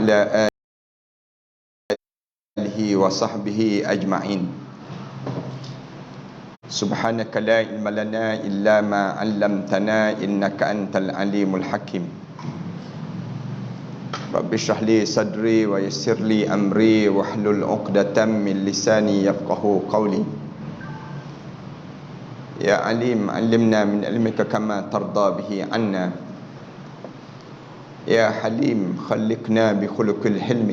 وعلى آله وصحبه أجمعين. سبحانك لا علم لنا إلا ما علمتنا إنك أنت العليم الحكيم. رب اشرح لي صدري ويسر لي أمري واحلل عقدة من لساني يفقهوا قولي. يا عليم علمنا من علمك كما ترضى به عنا. يا حليم خلقنا بخلق الحلم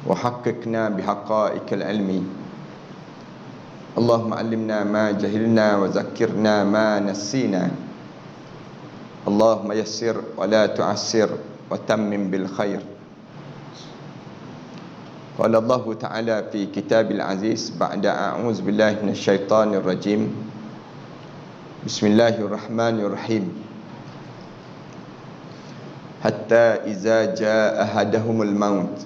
وحققنا بحقائق العلم. اللهم علمنا ما جهلنا وذكرنا ما نسينا. اللهم يسر ولا تعسر وتمم بالخير. قال الله تعالى في كتاب العزيز بعد أعوذ بالله من الشيطان الرجيم. بسم الله الرحمن الرحيم. حتى إذا جاء أحدهم الموت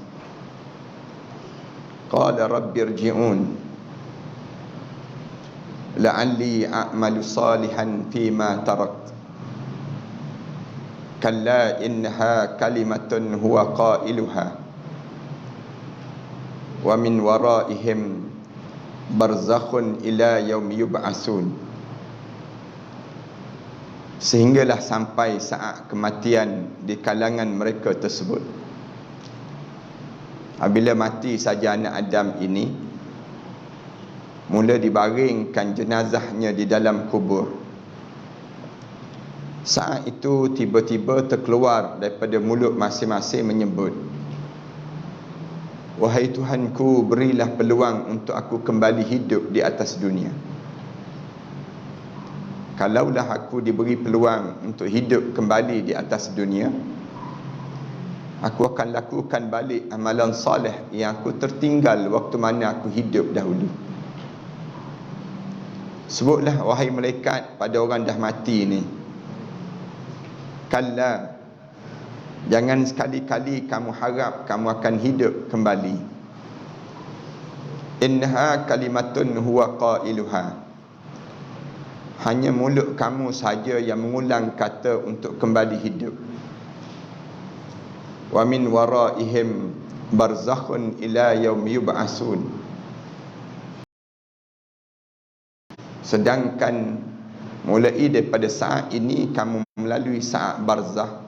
قال رب ارجعون لعلي أعمل صالحا فيما تركت كلا إنها كلمة هو قائلها ومن ورائهم برزخ إلى يوم يبعثون. Sehinggalah sampai saat kematian di kalangan mereka tersebut. Apabila mati saja anak Adam ini, mula dibaringkan jenazahnya di dalam kubur. Saat itu tiba-tiba terkeluar daripada mulut masing-masing menyebut, "Wahai Tuhanku, berilah peluang untuk aku kembali hidup di atas dunia. Kalaulah aku diberi peluang untuk hidup kembali di atas dunia, aku akan lakukan balik amalan soleh yang aku tertinggal waktu mana aku hidup dahulu." Sebutlah wahai malaikat pada orang dah mati ni, kalla, jangan sekali-kali kamu harap kamu akan hidup kembali. Innaha kalimatun huwa qailuha, hanya mulut kamu saja yang mengulang kata untuk kembali hidup. Wa min waraihim barzakhun ila yaum yub'atsun. Sedangkan mulai daripada saat ini kamu melalui saat barzakh,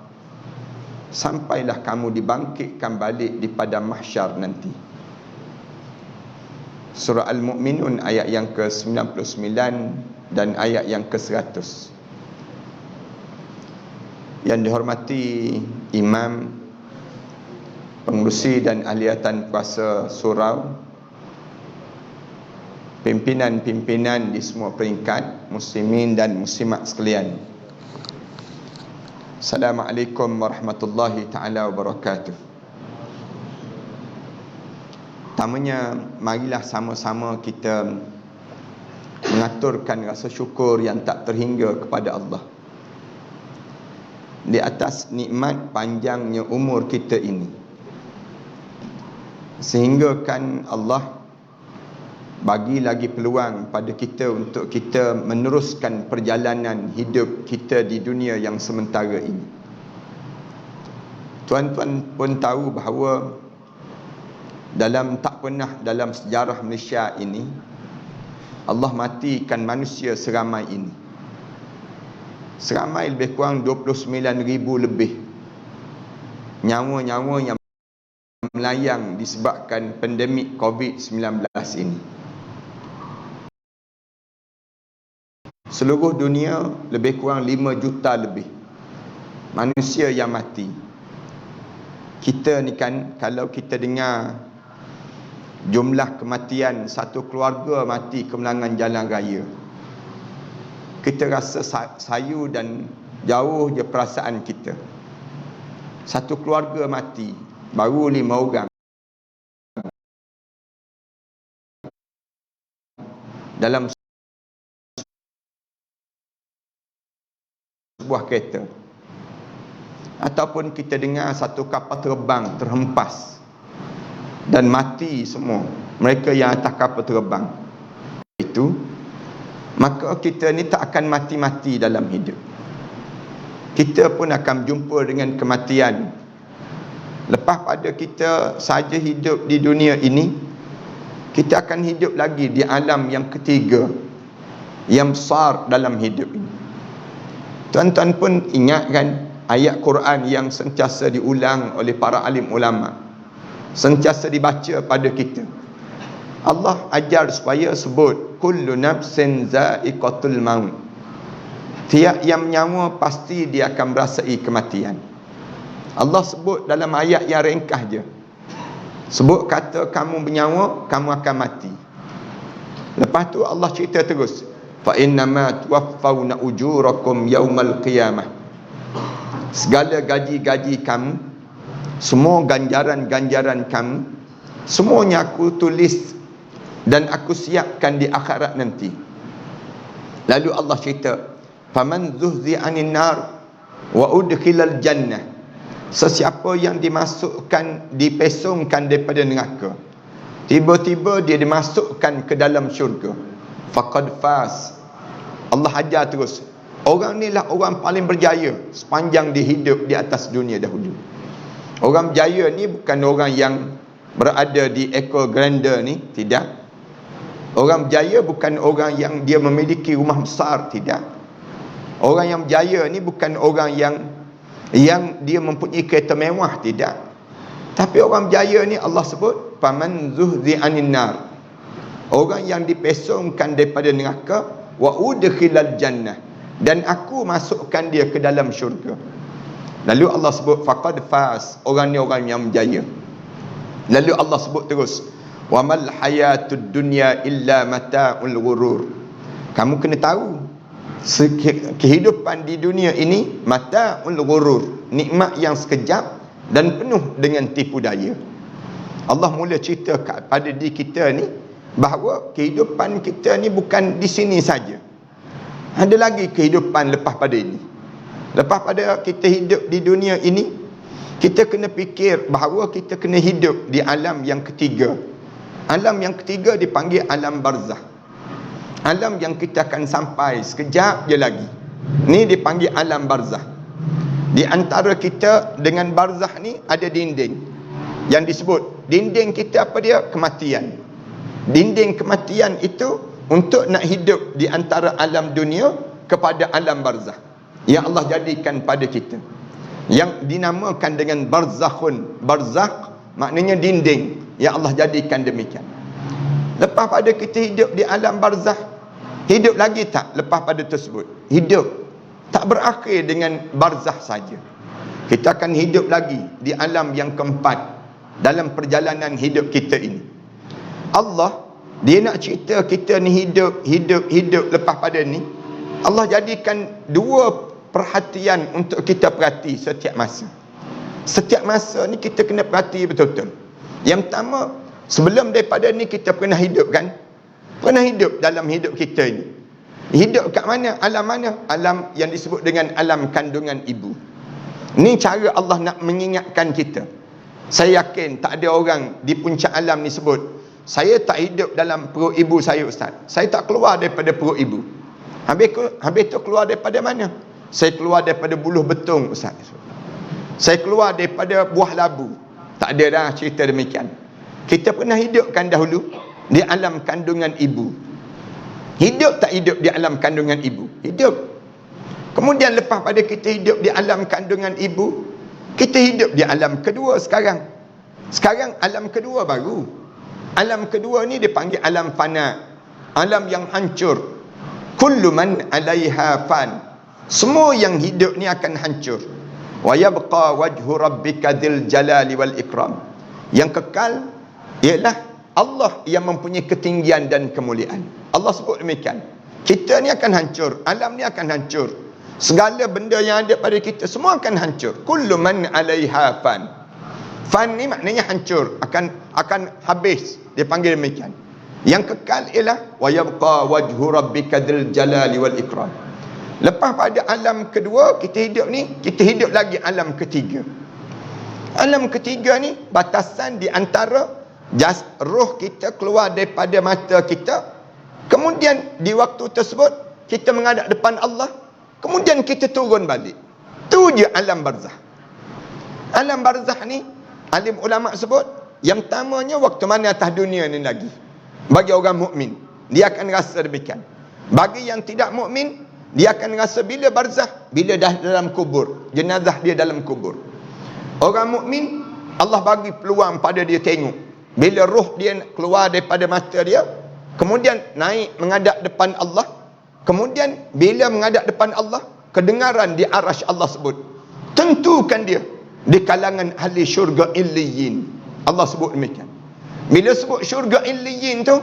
sampailah kamu dibangkitkan balik di padang mahsyar nanti. Surah Al-Mu'minun ayat yang ke-99 dan ayat yang ke-100. Yang dihormati Imam, pengurusi dan ahliatan puasa surau, pimpinan-pimpinan di semua peringkat, muslimin dan muslimat sekalian, Assalamualaikum warahmatullahi ta'ala wabarakatuh. Pertamanya, marilah sama-sama kita mengaturkan rasa syukur yang tak terhingga kepada Allah di atas nikmat panjangnya umur kita ini, sehingga kan Allah bagi lagi peluang pada kita untuk kita meneruskan perjalanan hidup kita di dunia yang sementara ini. Tuan-tuan pun tahu bahawa tak pernah dalam sejarah Malaysia ini Allah matikan manusia seramai ini. Seramai lebih kurang 29,000 lebih nyawa-nyawa yang melayang disebabkan pandemik COVID-19 ini. Seluruh dunia lebih kurang 5 juta lebih manusia yang mati. Kita ni kan, kalau kita dengar jumlah kematian satu keluarga mati kemenangan jalan raya, kita rasa sayu dan jauh je perasaan kita. Satu keluarga mati, baru 5 orang dalam sebuah kereta. Ataupun kita dengar satu kapal terbang terhempas dan mati semua mereka yang atas kapal terbang itu, maka kita ni tak akan mati-mati dalam hidup. Kita pun akan jumpa dengan kematian Lepas pada kita saja hidup di dunia ini, kita akan hidup lagi di alam yang ketiga, yang besar dalam hidup ini. Tuan-tuan pun ingatkan ayat Quran yang sentiasa diulang oleh para alim ulama, sentiasa dibaca pada kita. Allah ajar supaya sebut kullu nafsin za'iqatul maut. Tiap yang menyawa pasti dia akan merasai kematian. Allah sebut dalam ayat yang ringkas je. Sebut kata kamu bernyawa, kamu akan mati. Lepas tu Allah cerita terus, fa innama tuwaffawna ujurakum yaumal qiyamah. Segala gaji-gaji kamu, semua ganjaran-ganjaran kamu, semuanya aku tulis dan aku siapkan di akhirat nanti. Lalu Allah cerita, faman zuhzi 'anil nar wa udkhilal jannah. Sesiapa yang dimasukkan, dipesongkan daripada neraka, tiba-tiba dia dimasukkan ke dalam syurga, faqad faz. Allah ajar terus, orang ni lah orang paling berjaya sepanjang dia hidup di atas dunia dahulu. Orang berjaya ni bukan orang yang berada di ekor grandeur ni, tidak. Orang berjaya bukan orang yang dia memiliki rumah besar, tidak. Orang yang berjaya ni bukan orang yang dia mempunyai kereta mewah, tidak. Tapi orang berjaya ni Allah sebut faman zuhzi 'anil nar, orang yang dipesongkan daripada neraka, wa udkhilal jannah, dan aku masukkan dia ke dalam syurga. Lalu Allah sebut faqad faz, orang ni orang yang berjaya. Lalu Allah sebut terus, wa mal hayatud dunya illa mata'ul ghurur. Kamu kena tahu kehidupan di dunia ini mata'ul ghurur, nikmat yang sekejap dan penuh dengan tipu daya. Allah mula cerita pada diri kita ni bahawa kehidupan kita ni bukan di sini saja. Ada lagi kehidupan lepas pada ini. Lepas pada kita hidup di dunia ini, kita kena fikir bahawa kita kena hidup di alam yang ketiga. Alam yang ketiga dipanggil alam barzah. Alam yang kita akan sampai sekejap je lagi. Ni dipanggil alam barzah. Di antara kita dengan barzah ni ada dinding. Yang disebut dinding kita apa dia? Kematian. Dinding kematian itu untuk nak hidup di antara alam dunia kepada alam barzah yang Allah jadikan pada kita, yang dinamakan dengan barzakhun. Barzakh maknanya dinding yang Allah jadikan demikian. Lepas pada kita hidup di alam barzah, hidup lagi tak lepas pada tersebut? Hidup. Tak berakhir dengan barzah saja. Kita akan hidup lagi di alam yang keempat dalam perjalanan hidup kita ini. Allah, dia nak cerita kita ni hidup lepas pada ni. Allah jadikan dua perhatian untuk kita perhati setiap masa. Setiap masa ni kita kena perhati betul-betul. Yang pertama, sebelum daripada ni kita pernah hidup kan? Pernah hidup dalam hidup kita ini. Hidup kat mana? Alam mana? Alam yang disebut dengan alam kandungan ibu. Ni cara Allah nak mengingatkan kita. Saya yakin tak ada orang di puncak alam ni sebut, saya tak hidup dalam perut ibu saya, Ustaz. Saya tak keluar daripada perut ibu. Habis tu keluar daripada mana? Saya keluar daripada buluh betung, Ustaz. Saya keluar daripada buah labu. Tak ada dah cerita demikian. Kita pernah hidup kan dahulu di alam kandungan ibu. Hidup tak hidup di alam kandungan ibu? Hidup. Kemudian lepas pada kita hidup di alam kandungan ibu, kita hidup di alam kedua sekarang. Sekarang alam kedua baru. Alam kedua ni dipanggil alam fana. Alam yang hancur. Kullu man 'alaiha fan. Semua yang hidup ni akan hancur. Wa yabqa wajhu rabbika dzil jalali wal ikram. Yang kekal ialah Allah yang mempunyai ketinggian dan kemuliaan. Allah sebut demikian. Kita ni akan hancur, alam ni akan hancur. Segala benda yang ada pada kita semua akan hancur. Kullu man 'alaiha fan. Fan ni maknanya hancur, akan habis. Dia panggil demikian. Yang kekal ialah wa yabqa wajhu rabbika dzil jalali wal ikram. Lepas pada alam kedua kita hidup ni, kita hidup lagi alam ketiga. Alam ketiga ni batasan di antara roh kita keluar daripada mata kita. Kemudian di waktu tersebut kita menghadap depan Allah. Kemudian kita turun balik. Tu je alam barzah. Alam barzah ni alim ulama sebut, yang pertamanya waktu mana atas dunia ni lagi. Bagi orang mukmin, dia akan rasa demikian. Bagi yang tidak mukmin, dia akan rasa bila barzah, bila dah dalam kubur, jenazah dia dalam kubur. Orang mukmin, Allah bagi peluang pada dia tengok. Bila roh dia keluar daripada mata dia, kemudian naik menghadap depan Allah. Kemudian bila menghadap depan Allah, kedengaran di arasy Allah sebut, tentukan dia di kalangan ahli syurga illiyin. Allah sebut demikian. Bila sebut syurga illiyin tu,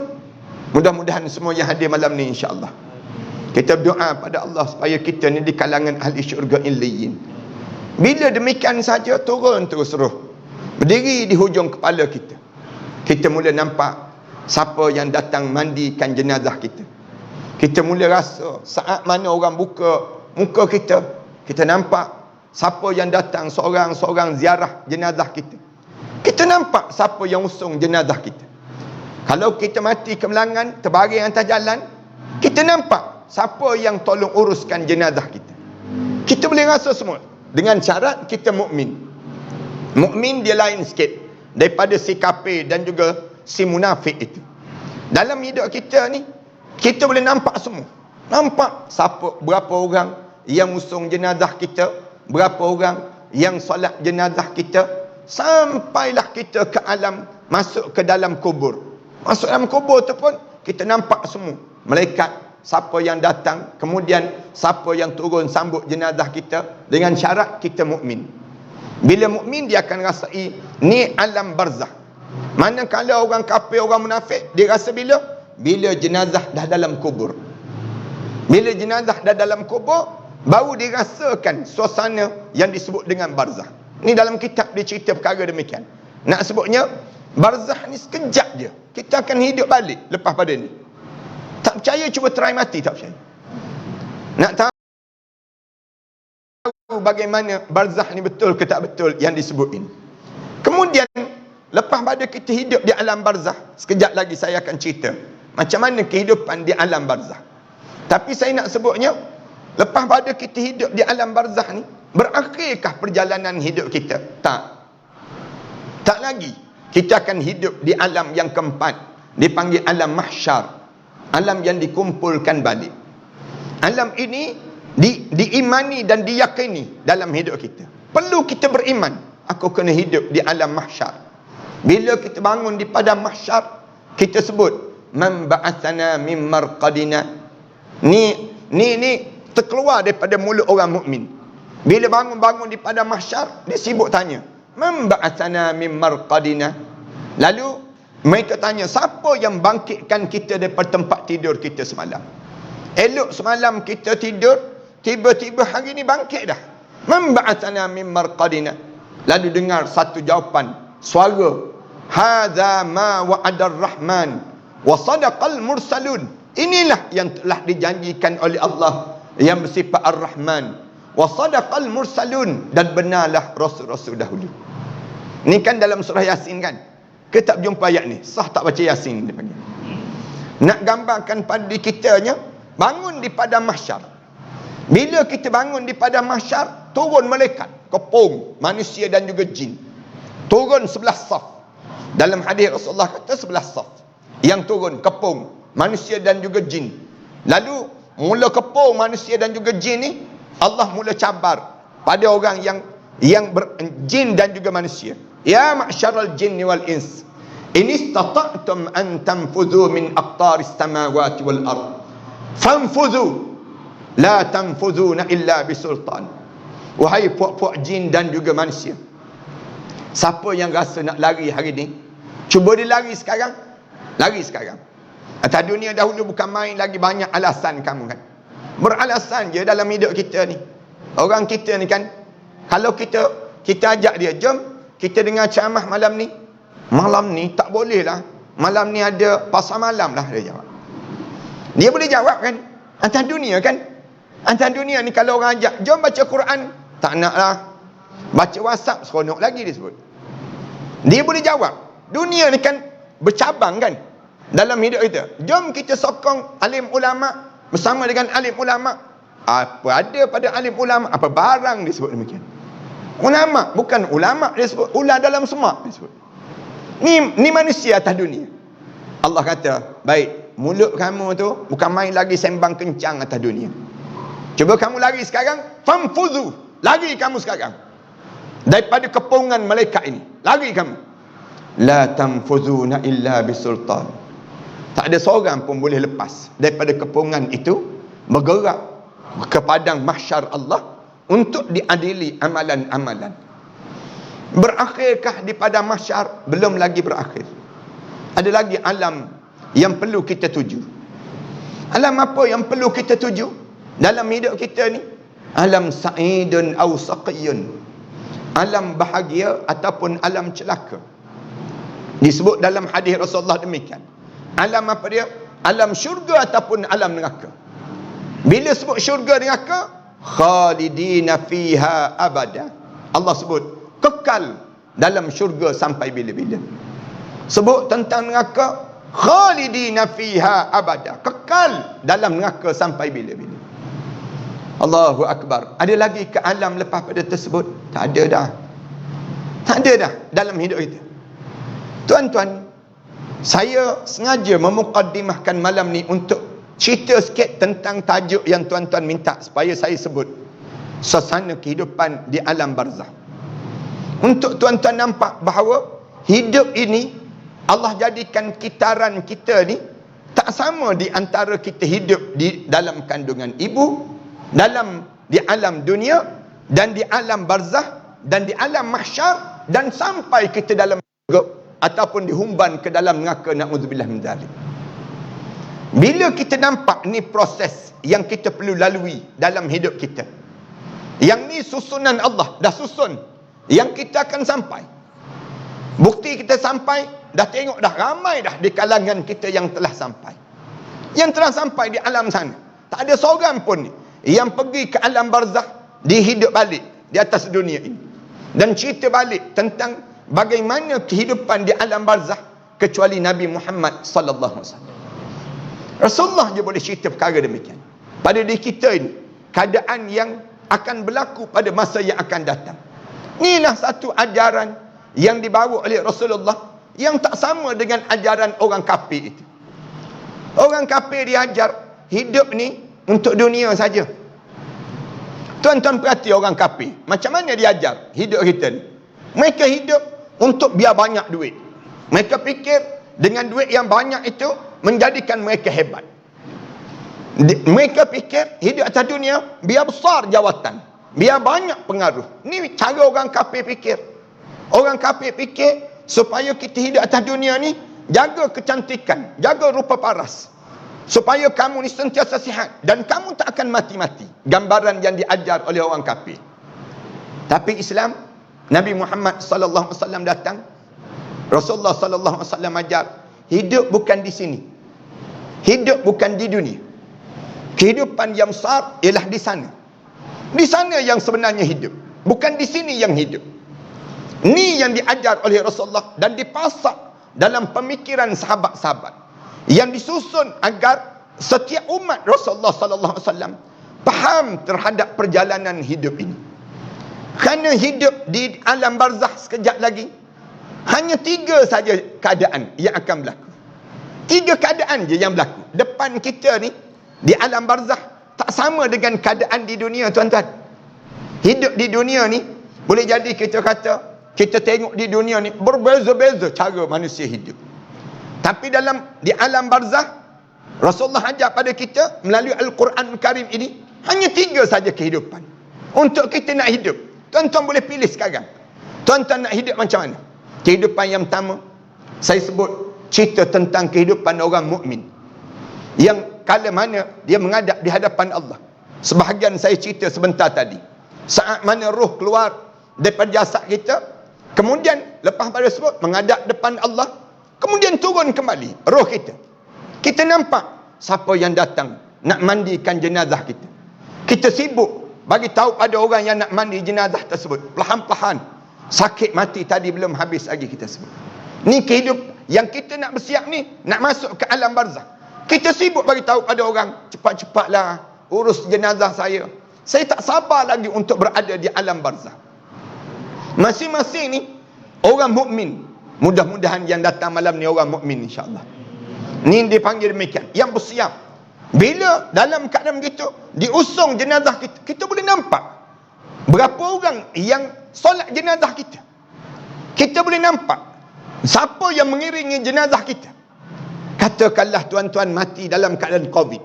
mudah-mudahan semua yang hadir malam ni insya-Allah kita berdoa pada Allah supaya kita ni di kalangan ahli syurga illiyin. Bila demikian saja, turun terus roh, berdiri di hujung kepala kita. Kita mula nampak siapa yang datang mandikan jenazah kita. Kita mula rasa saat mana orang buka muka kita, kita nampak siapa yang datang seorang-seorang ziarah jenazah kita. Kita nampak siapa yang usung jenazah kita. Kalau kita mati kemalangan, terbaring atas jalan, kita nampak siapa yang tolong uruskan jenazah kita. Kita boleh rasa semua. Dengan syarat kita mukmin. Mukmin dia lain sikit daripada si kafir dan juga si munafik itu. Dalam hidup kita ni, kita boleh nampak semua. Nampak siapa, berapa orang yang usung jenazah kita, berapa orang yang solat jenazah kita, sampailah kita ke alam, masuk ke dalam kubur. Masuk dalam kubur tu pun kita nampak semua malaikat, siapa yang datang, kemudian siapa yang turun sambut jenazah kita, dengan syarat kita mukmin. Bila mukmin dia akan rasai ni alam barzah. Manakala orang kafir, orang munafik, dia rasa bila jenazah dah dalam kubur. Bila jenazah dah dalam kubur, baru dirasakan suasana yang disebut dengan barzah. Ni dalam kitab dia cerita perkara demikian. Nak sebutnya, barzah ni sekejap je. Kita akan hidup balik lepas pada ni. Tak percaya, cuba try mati, tak percaya. Nak tahu bagaimana barzah ni betul ke tak betul yang disebut ini. Kemudian, lepas pada kita hidup di alam barzah, sekejap lagi saya akan cerita macam mana kehidupan di alam barzah. Tapi saya nak sebutnya, lepas pada kita hidup di alam barzah ni, berakhirkah perjalanan hidup kita? Tak. Tak lagi. Kita akan hidup di alam yang keempat, dipanggil alam mahsyar. Alam yang dikumpulkan balik. Alam ini diimani dan diyakini dalam hidup kita. Perlu kita beriman, aku kena hidup di alam mahsyar. Bila kita bangun di padang mahsyar, kita sebut, man ba'athana min marqadina. Ni terkeluar daripada mulut orang mukmin. Bila bangun-bangun di padang mahsyar, dia sibuk tanya, man ba'athana min marqadina. Lalu mereka tanya, siapa yang bangkitkan kita daripada tempat tidur kita semalam? Elok semalam kita tidur, tiba-tiba hari ni bangkit dah. Man ba'athana min marqadina. Lalu dengar satu jawapan, suara, hadza ma wa'ada ar-rahman wa sadaqal mursalun. Inilah yang telah dijanjikan oleh Allah yang bersifat Ar-Rahman, wa sadaqal mursalun, dan benarlah rasul-rasul dahulu. Ni kan dalam surah Yasin kan? Kita tak jumpa ayat ni. Sah tak baca Yasin dia panggil. Nak gambarkan pada kitanya, bangun di padang mahsyar. Bila kita bangun di padang mahsyar, turun malaikat, kepung manusia dan juga jin. Turun 11 saf. Dalam hadis Rasulullah kata 11 saf. Yang turun kepung manusia dan juga jin. Lalu mula kepung manusia dan juga jin ni, Allah mula cabar pada orang yang jin dan juga manusia. Ya ma'syaral jinni wal ins, in istata'tum an tanfudhu min aqtaris samawati wal ard, fanfudhu la tanfudhuna illa bisultan. Wahai puak-puak jin dan juga manusia, siapa yang rasa nak lari hari ni, cuba dia lari sekarang. Lari sekarang. Atas dunia dahulu bukan main lagi, banyak alasan kamu kan. Beralasan je dalam hidup kita ni. Orang kita ni kan, kalau kita ajak dia, jom kita dengar ceramah malam ni. Malam ni tak boleh lah, malam ni ada pasar malam lah, dia jawab. Dia boleh jawab kan. Atas dunia kan, atas dunia ni kalau orang ajak, jom baca Quran, tak nak lah. Baca WhatsApp seronok lagi dia sebut. Dia boleh jawab. Dunia ni kan bercabang kan dalam hidup kita. Jom kita sokong alim ulama, bersama dengan alim ulama. Apa ada pada alim ulama, apa barang disebut demikian. Ulama, bukan ulama dia sebut, ular dalam semak dia sebut. Ni manusia atas dunia. Allah kata, baik, mulut kamu tu bukan main lagi sembang kencang atas dunia. Cuba kamu lari sekarang, famfuzu, lari kamu sekarang daripada kepungan malaikat ini. Lari kamu. La tanfuzuna illa bisultan. Tak ada seorang pun boleh lepas daripada kepungan itu, bergerak ke padang mahsyar Allah untuk diadili amalan-amalan. Berakhirkah di padang mahsyar? Belum lagi berakhir. Ada lagi alam yang perlu kita tuju. Alam apa yang perlu kita tuju dalam hidup kita ni? Alam sa'idun aw saqiyun. Alam bahagia ataupun alam celaka. Disebut dalam hadis Rasulullah demikian. Alam apa dia? Alam syurga ataupun alam neraka. Bila sebut syurga neraka, khalidina fiha abada. Allah sebut kekal dalam syurga sampai bila-bila. Sebut tentang neraka, khalidina fiha abada, kekal dalam neraka sampai bila-bila. Allahu Akbar. Ada lagi ke alam lepas pada tersebut? Tak ada dah. Tak ada dah dalam hidup kita. Tuan-tuan, saya sengaja memukaddimahkan malam ni untuk cerita sikit tentang tajuk yang tuan-tuan minta supaya saya sebut, suasana kehidupan di alam barzah. Untuk tuan-tuan nampak bahawa hidup ini Allah jadikan kitaran kita ni tak sama di antara kita hidup di dalam kandungan ibu, di alam dunia, dan di alam barzah, dan di alam mahsyar, dan sampai kita dalam syurga ataupun dihumban ke dalam neraka, na'udzubillah min dzalik. Bila kita nampak ni proses yang kita perlu lalui dalam hidup kita, yang ni susunan Allah dah susun, yang kita akan sampai. Bukti kita sampai, dah tengok dah ramai dah di kalangan kita yang telah sampai, yang telah sampai di alam sana. Tak ada seorang pun yang pergi ke alam barzah dihidup balik di atas dunia ini dan cerita balik tentang bagaimana kehidupan di alam barzah kecuali Nabi Muhammad sallallahu alaihi wasallam. Rasulullah je boleh cerita perkara demikian pada diri kita ini, keadaan yang akan berlaku pada masa yang akan datang. Inilah satu ajaran yang dibawa oleh Rasulullah yang tak sama dengan ajaran orang kafir itu. Orang kafir diajar hidup ni untuk dunia saja. Tuan-tuan perhati orang kafir, macam mana diajar hidup kita ni? Mereka hidup untuk biar banyak duit. Mereka fikir dengan duit yang banyak itu menjadikan mereka hebat. Mereka fikir hidup atas dunia biar besar jawatan, biar banyak pengaruh. Ni cara orang kafir fikir. Orang kafir fikir supaya kita hidup atas dunia ni, jaga kecantikan, jaga rupa paras, supaya kamu ni sentiasa sihat dan kamu tak akan mati-mati. Gambaran yang diajar oleh orang kafir. Tapi Islam, Nabi Muhammad sallallahu alaihi wasallam datang, Rasulullah sallallahu alaihi wasallam ajar, hidup bukan di sini. Hidup bukan di dunia. Kehidupan yang besar ialah di sana. Di sana yang sebenarnya hidup, bukan di sini yang hidup. Ni yang diajar oleh Rasulullah dan dipasak dalam pemikiran sahabat-sahabat, yang disusun agar setiap umat Rasulullah sallallahu alaihi wasallam faham terhadap perjalanan hidup ini. Kerana hidup di alam barzah sekejap lagi, hanya 3 saja keadaan yang akan berlaku. 3 keadaan je yang berlaku depan kita ni di alam barzah. Tak sama dengan keadaan di dunia, tuan-tuan. Hidup di dunia ni boleh jadi kita kata, kita tengok di dunia ni berbeza-beza cara manusia hidup. Tapi di alam barzah, Rasulullah ajar pada kita melalui Al-Quran Karim ini, hanya 3 saja kehidupan untuk kita nak hidup. Tuan-tuan boleh pilih sekarang. Tuan-tuan nak hidup macam mana? Kehidupan yang pertama, saya sebut cerita tentang kehidupan orang mukmin yang kala mana dia menghadap di hadapan Allah. Sebahagian saya cerita sebentar tadi. Saat mana roh keluar daripada jasad kita, kemudian lepas pada sebut menghadap depan Allah, kemudian turun kembali roh kita. Kita nampak siapa yang datang nak mandikan jenazah kita. Kita sibuk bagi tahu pada orang yang nak mandi jenazah tersebut. Perlahan-lahan, sakit mati tadi belum habis lagi kita sebut. Ni kehidup yang kita nak bersiap ni, nak masuk ke alam barzah. Kita sibuk bagi tahu pada orang, cepat-cepatlah urus jenazah saya. Saya tak sabar lagi untuk berada di alam barzah. Masing-masing ni orang mukmin. Mudah-mudahan yang datang malam ni orang mukmin insya-Allah. Ni dipanggil demikian, yang bersiap. Bila dalam keadaan begitu diusung jenazah kita, kita boleh nampak berapa orang yang solat jenazah kita. Kita boleh nampak siapa yang mengiringi jenazah kita. Katakanlah tuan-tuan mati dalam keadaan Covid.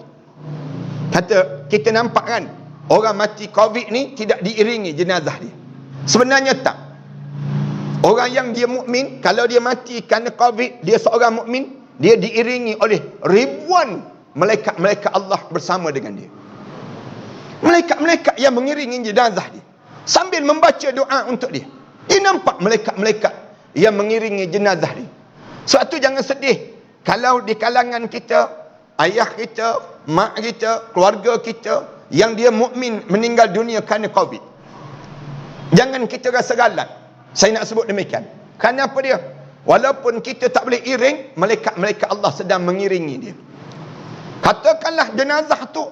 Kita nampak kan, orang mati Covid ni tidak diiringi jenazah dia. Sebenarnya tak. Orang yang dia mukmin, kalau dia mati kerana Covid, dia seorang mukmin, dia diiringi oleh ribuan malaikat-malaikat Allah bersama dengan dia. Malaikat-malaikat yang mengiringi jenazah dia sambil membaca doa untuk dia. Dia nampak malaikat-malaikat yang mengiringi jenazah dia. Sebab tu jangan sedih kalau di kalangan kita, ayah kita, mak kita, keluarga kita yang dia mukmin meninggal dunia kerana Covid. Jangan kita rasa galat. Saya nak sebut demikian. Kerana apa dia? Walaupun kita tak boleh iring, malaikat-malaikat Allah sedang mengiringi dia. Katakanlah jenazah tu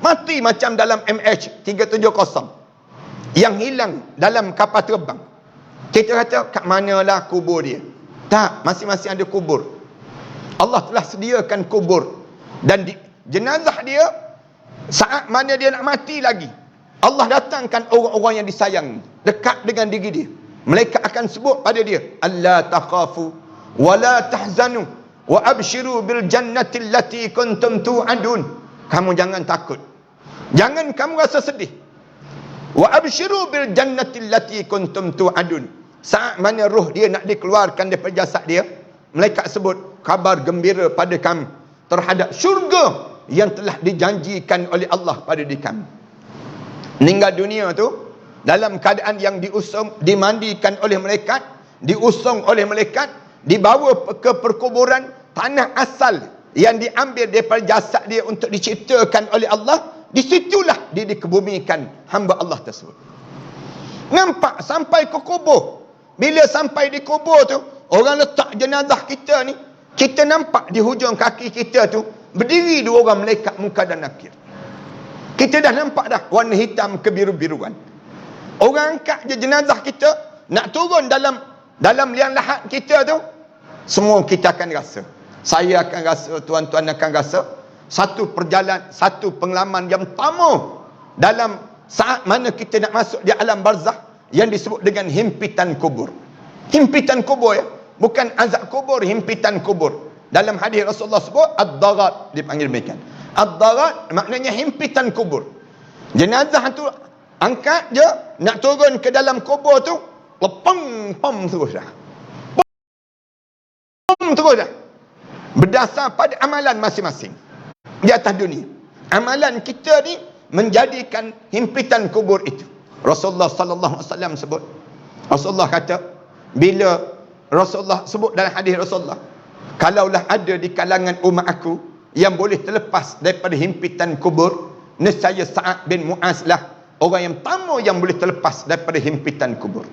mati macam dalam MH370 yang hilang dalam kapal terbang. Kita kata, kat manalah kubur dia? Tak, masing-masing ada kubur. Allah telah sediakan kubur. Dan jenazah dia, saat mana dia nak mati lagi, Allah datangkan orang-orang yang disayang dekat dengan diri dia. Malaikat akan sebut pada dia, alla takhafu wa la tahzanu wa abshiru bil jannati allati kuntum tu'adun. Kamu jangan takut, jangan kamu rasa sedih. Wa abshiru bil jannati allati kuntum tu'adun. Saat mana roh dia nak dikeluarkan daripada jasad dia, malaikat sebut kabar gembira pada kamu terhadap syurga yang telah dijanjikan oleh Allah pada diri kamu. Meninggal dunia tu dalam keadaan yang diusung, dimandikan oleh malaikat, diusung oleh malaikat, dibawa ke perkuburan, tanah asal yang diambil daripada jasad dia untuk diciptakan oleh Allah, disitulah dia dikebumikan hamba Allah tersebut. Nampak sampai ke kubur. Bila sampai di kubur tu, orang letak jenazah kita ni, kita nampak di hujung kaki kita tu berdiri dua orang malaikat muka dan nakir. Kita dah nampak dah warna hitam kebiru-biruan. Orang angkat je jenazah kita, nak turun dalam liang lahat kita tu, semua kita akan rasa. Saya akan rasa, tuan-tuan akan rasa, satu pengalaman yang tamu dalam saat mana kita nak masuk di alam barzakh yang disebut dengan himpitan kubur. Himpitan kubur ya, bukan azab kubur, himpitan kubur. Dalam hadis Rasulullah sebut ad-darat, dipanggil demikian. Ad-darat maknanya himpitan kubur. Jenazah tu angkat je, nak turun ke dalam kubur tu, pem terus dah. Pem terus dah. Berdasar pada amalan masing-masing di atas dunia. Amalan kita ni menjadikan himpitan kubur itu. Rasulullah sallallahu alaihi wasallam sebut. Rasulullah kata, bila Rasulullah sebut dalam hadis Rasulullah, kalaulah ada di kalangan umat aku yang boleh terlepas daripada himpitan kubur, nescaya Sa'ad bin Mu'az lah orang yang pertama yang boleh terlepas daripada himpitan kubur.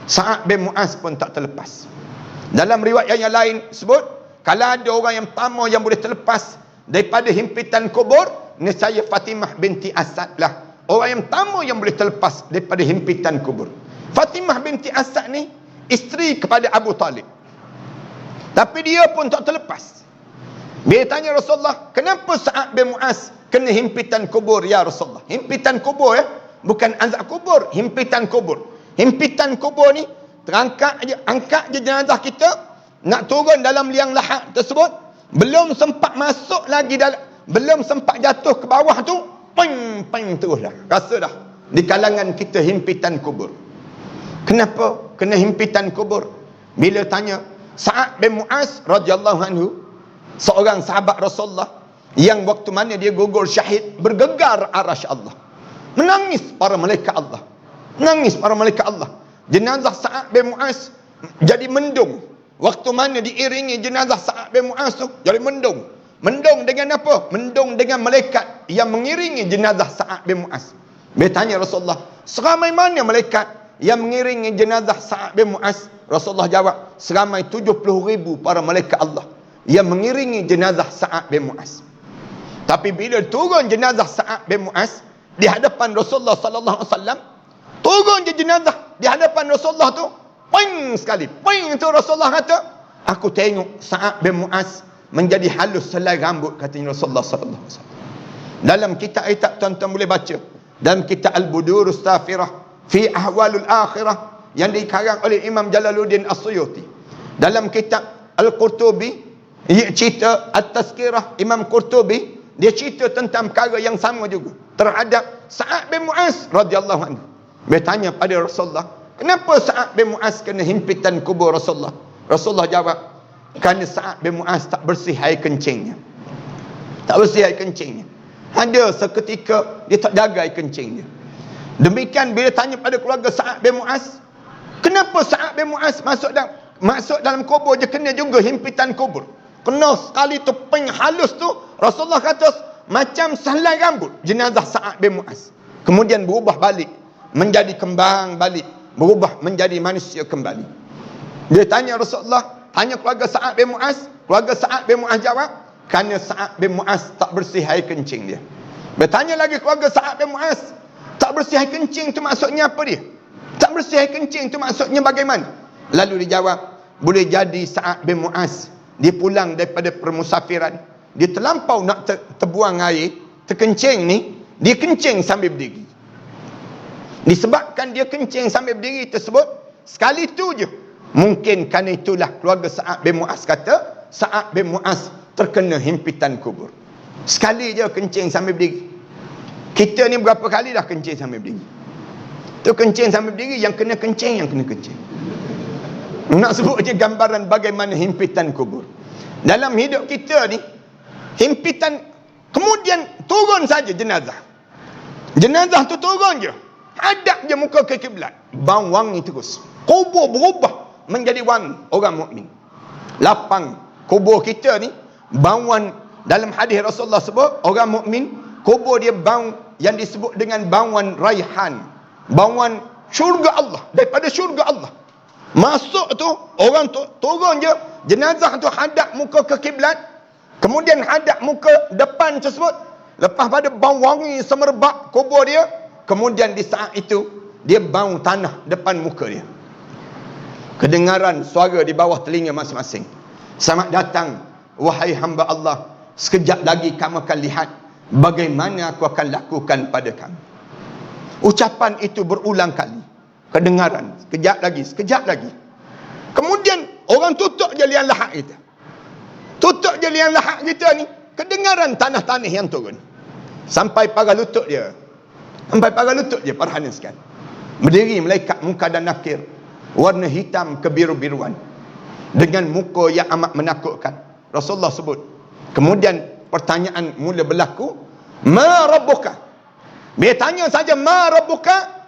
Sa'ad bin Mu'az pun tak terlepas. Dalam riwayat yang lain sebut, kalau ada orang yang pertama yang boleh terlepas daripada himpitan kubur, nescaya Fatimah binti Asad lah orang yang pertama yang boleh terlepas daripada himpitan kubur. Fatimah binti Asad ni isteri kepada Abu Talib, tapi dia pun tak terlepas. Bila tanya Rasulullah, kenapa Sa'ad bin Mu'az kena himpitan kubur ya Rasulullah? Himpitan kubur ya, bukan azab kubur, himpitan kubur. Himpitan kubur ni terangkat je, angkat je jenazah kita, nak turun dalam liang lahat tersebut, belum sempat masuk lagi dalam, belum sempat jatuh ke bawah tu, peng terus dah. Rasa dah di kalangan kita himpitan kubur. Kenapa kena himpitan kubur? Bila tanya, Sa'ad bin Mu'az radhiyallahu anhu, seorang sahabat Rasulullah yang waktu mana dia gugur syahid, bergegar arasy Allah. Menangis para malaikat Allah. Menangis para malaikat Allah. Jenazah Sa'ad bin Mu'az jadi mendung. Waktu mana diiringi jenazah Sa'ad bin Mu'az tu, jadi mendung. Mendung dengan apa? Mendung dengan malaikat yang mengiringi jenazah Sa'ad bin Mu'az. Dia tanya Rasulullah, seramai mana malaikat yang mengiringi jenazah Sa'ad bin Mu'az? Rasulullah jawab, seramai 70,000 para malaikat Allah yang mengiringi jenazah Sa'ad bin Mu'az. Tapi bila turun jenazah Sa'ad bin Mu'az di hadapan Rasulullah sallallahu alaihi wasallam, turun je jenazah, di hadapan Rasulullah tu, poing sekali. Poing tu Rasulullah kata, aku tengok Sa'ad bin Mu'az menjadi halus selai rambut, katanya Rasulullah sallallahu alaihi wasallam. Dalam kitab tuan-tuan boleh baca. Dalam kitab Al-Budurus Tafirah fi Ahwalul Akhirah yang dikarang oleh Imam Jalaluddin As-Suyuti. Dalam kitab Al-Qurtubi, ia cerita At-Tazkirah Imam Qurtubi, dia cerita tentang perkara yang sama juga terhadap Sa'ad bin Mu'az radhiyallahu anhu. Dia tanya pada Rasulullah, kenapa Sa'ad bin Mu'az kena himpitan kubur Rasulullah? Rasulullah jawab, kerana Sa'ad bin Mu'az tak bersih air kencingnya. Tak bersih air kencingnya. Ada seketika dia tak jaga air kencing dia. Demikian bila tanya pada keluarga Sa'ad bin Mu'az, kenapa Sa'ad bin Mu'az masuk dalam kubur je kena juga himpitan kubur? Kena sekali tu halus tu, Rasulullah kata macam sehelai rambut jenazah Sa'ad bin Mu'az. Kemudian berubah balik menjadi kembang balik, berubah menjadi manusia kembali. Dia tanya Rasulullah, tanya keluarga Sa'ad bin Mu'az, keluarga Sa'ad bin Mu'az jawab, kerana Sa'ad bin Mu'az tak bersih air kencing dia. Bertanya lagi keluarga Sa'ad bin Mu'az, tak bersih air kencing tu maksudnya apa dia? Tak bersih air kencing tu maksudnya bagaimana? Lalu dia jawab, boleh jadi Sa'ad bin Mu'az dia pulang daripada permusafiran, dia terlampau nak terbuang air, terkencing ni, dia kencing sambil berdiri. Disebabkan dia kencing sambil berdiri tersebut, sekali tu je, mungkin kerana itulah keluarga Sa'ad bin Mu'az kata, Sa'ad bin Mu'az terkena himpitan kubur. Sekali je kencing sambil berdiri. Kita ni berapa kali dah kencing sambil berdiri? Tu kencing sambil berdiri, yang kena kencing. Nak sebut je gambaran bagaimana himpitan kubur. Dalam hidup kita ni, himpitan, kemudian turun saja jenazah. Jenazah tu turun je, hadap je muka ke kiblat, bau wangi terus. Kubur berubah menjadi wangi orang mukmin. Lapang kubur kita ni, bauan dalam hadis Rasulullah sebut, orang mukmin kubur dia bau yang disebut dengan bauan raihan, bauan syurga Allah, daripada syurga Allah. Masuk tu, orang tu turun je, jenazah tu hadap muka ke kiblat, kemudian hadap muka depan tersebut, lepas pada bau wangi semerbak kubur dia, kemudian di saat itu dia bau tanah depan muka dia. Kedengaran suara di bawah telinga masing-masing, selamat datang wahai hamba Allah, sekejap lagi kamu akan lihat bagaimana aku akan lakukan pada kamu. Ucapan itu berulang kali, kedengaran, sekejap lagi. Kemudian orang tutup je liang lahat kita. Tutup je liang lahat kita ni, kedengaran tanah-tanah yang turun. Sampai paras lutut dia. Para hadirin sekalian. Berdiri malaikat muka dan nakir, warna hitam kebiru-biruan, dengan muka yang amat menakutkan. Rasulullah sebut. Kemudian pertanyaan mula berlaku, ma rabbuka? Dia tanya saja ma rabbuka,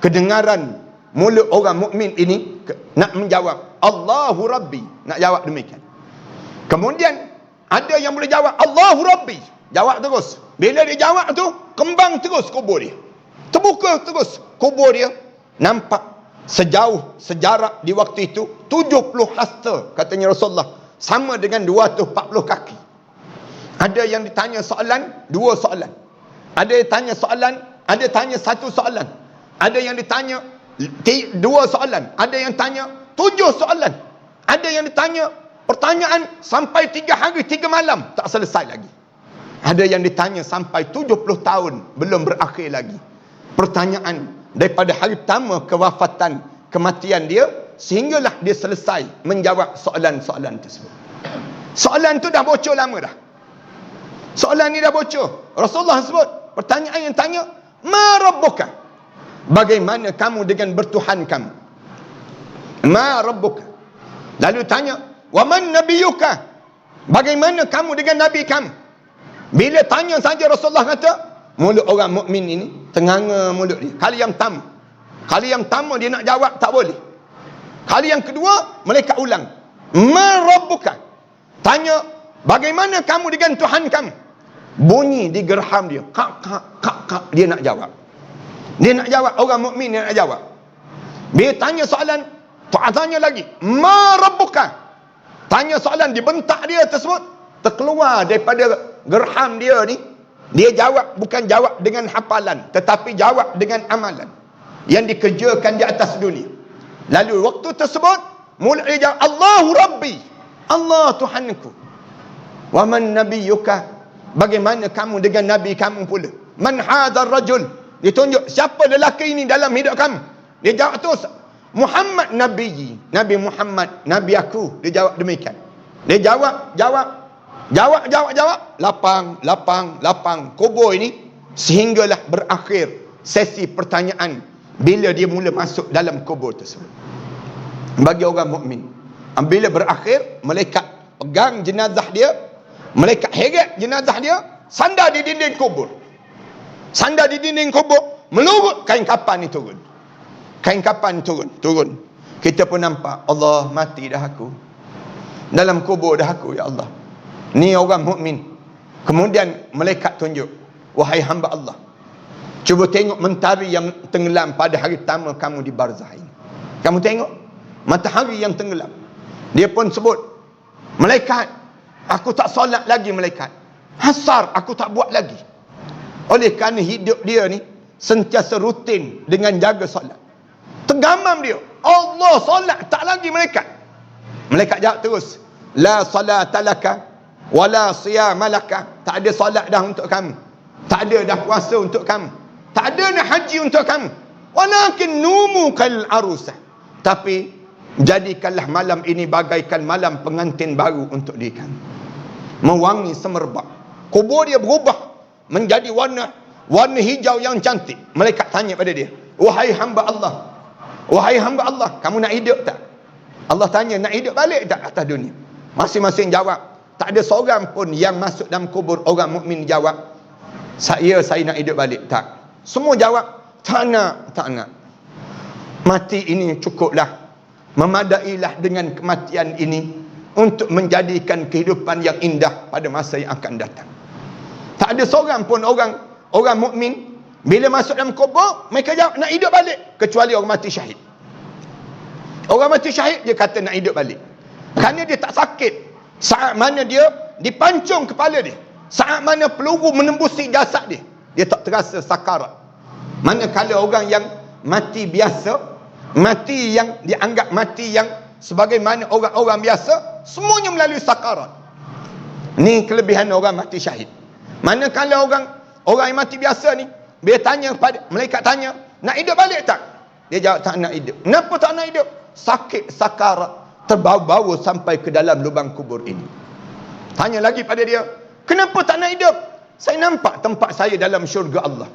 kedengaran mulut orang mukmin ini nak menjawab Allahu Rabbi, nak jawab demikian. Kemudian ada yang boleh jawab Allahu Rabbi, jawab terus. Bila dia jawab tu, kembang terus kubur dia, terbuka terus kubur dia. Nampak sejauh sejarak di waktu itu 70 hasta, katanya Rasulullah, sama dengan 240 kaki. Ada yang ditanya soalan, 2 soalan. Ada yang tanya soalan, ada tanya 1 soalan. Ada yang ditanya 2 soalan, ada yang tanya 7 soalan. Ada yang ditanya pertanyaan sampai 3 hari 3 malam tak selesai lagi. Ada yang ditanya sampai 70 tahun belum berakhir lagi pertanyaan, daripada hari pertama kewafatan, kematian dia, sehinggalah dia selesai menjawab soalan-soalan tersebut. Soalan tu dah bocor lama dah. Soalan ni dah bocor. Rasulullah sebut, pertanyaan yang tanya, ma rabbuka? Bagaimana kamu dengan bertuhan kamu? Ma rabbuka? Lalu tanya, wa man nabiyuka? Bagaimana kamu dengan nabi kamu? Bila tanya saja Rasulullah kata, mulut orang mukmin ini tenganga mulut dia. Kali yang pertama dia nak jawab tak boleh. Kali yang kedua malaikat ulang, ma rabbuka? Tanya, bagaimana kamu dengan Tuhan kamu? Bunyi di gerham dia, kak, dia nak jawab. Dia nak jawab, orang mukmin dia nak jawab. Dia tanya soalan, tanya lagi, ma rabbuka? Tanya soalan, dibentak dia tersebut, terkeluar daripada gerham dia ni. Dia jawab, bukan jawab dengan hafalan, tetapi jawab dengan amalan. yang dikerjakan di atas dunia. Lalu waktu tersebut mula dia jawab, Allahu Rabbi, Allah Tuhanku. Wa man nabiyyuka, bagaimana kamu dengan nabi kamu pula? Man hadzal rajul, ditunjuk siapa lelaki ini dalam hidup kamu. Dia jawab terus, Muhammad Nabi Muhammad, Nabi aku. Dia jawab demikian. Dia jawab. Lapang. Kubur ini sehinggalah berakhir sesi pertanyaan bila dia mula masuk dalam kubur tersebut. Bagi orang mukmin, bila berakhir, malaikat pegang jenazah dia, malaikat heret jenazah dia, sandar di dinding kubur. Melurut kain kapan ni turun. Turun. Kita pun nampak, Allah, mati dah aku. Dalam kubur dah aku, ya Allah. Ni orang mukmin. Kemudian malaikat tunjuk, wahai hamba Allah, cuba tengok mentari yang tenggelam pada hari pertama kamu di barzah ini. Kamu tengok matahari yang tenggelam. Dia pun sebut, malaikat, aku tak solat lagi malaikat. Hasar, aku tak buat lagi. Oleh kerana hidup dia ni sentiasa rutin dengan jaga solat. Tergamam dia, Allah, solat tak lagi malaikat. Malaikat jawab terus, la salata laka wala siyama laka. Tak ada solat dah untuk kamu, tak ada dah puasa untuk kamu, tak ada dah haji untuk kamu. Walakin numukal arusah, tapi jadikanlah malam ini bagaikan malam pengantin baru untuk diri kamu. Mewangi semerbak. Kubur dia berubah menjadi warna hijau yang cantik. Malaikat tanya pada dia, wahai hamba Allah, kamu nak hidup tak? Allah tanya, nak hidup balik tak atas dunia? Masing-masing jawab. Tak ada seorang pun yang masuk dalam kubur orang mukmin jawab, saya nak hidup balik. Tak. Semua jawab, tak nak. Mati ini cukuplah. Memadailah dengan kematian ini untuk menjadikan kehidupan yang indah pada masa yang akan datang. Tak ada seorang pun orang mukmin bila masuk dalam kubur mereka jawab nak hidup balik, kecuali orang mati syahid. Orang mati syahid dia kata nak hidup balik, kerana dia tak sakit saat mana dia dipancung kepala dia, saat mana peluru menembusi jasad dia, dia tak terasa sakarat. Manakala orang yang mati biasa, mati yang dianggap mati yang sebagaimana orang-orang biasa, semuanya melalui sakarat. Ni kelebihan orang mati syahid. Manakala orang yang mati biasa ni, bila tanya kepada malaikat, tanya nak hidup balik tak, dia jawab tak nak hidup. Kenapa tak nak hidup? Sakit sakarat, terbawa-bawa sampai ke dalam lubang kubur ini. Tanya lagi pada dia, kenapa tak nak hidup? Saya nampak tempat saya dalam syurga Allah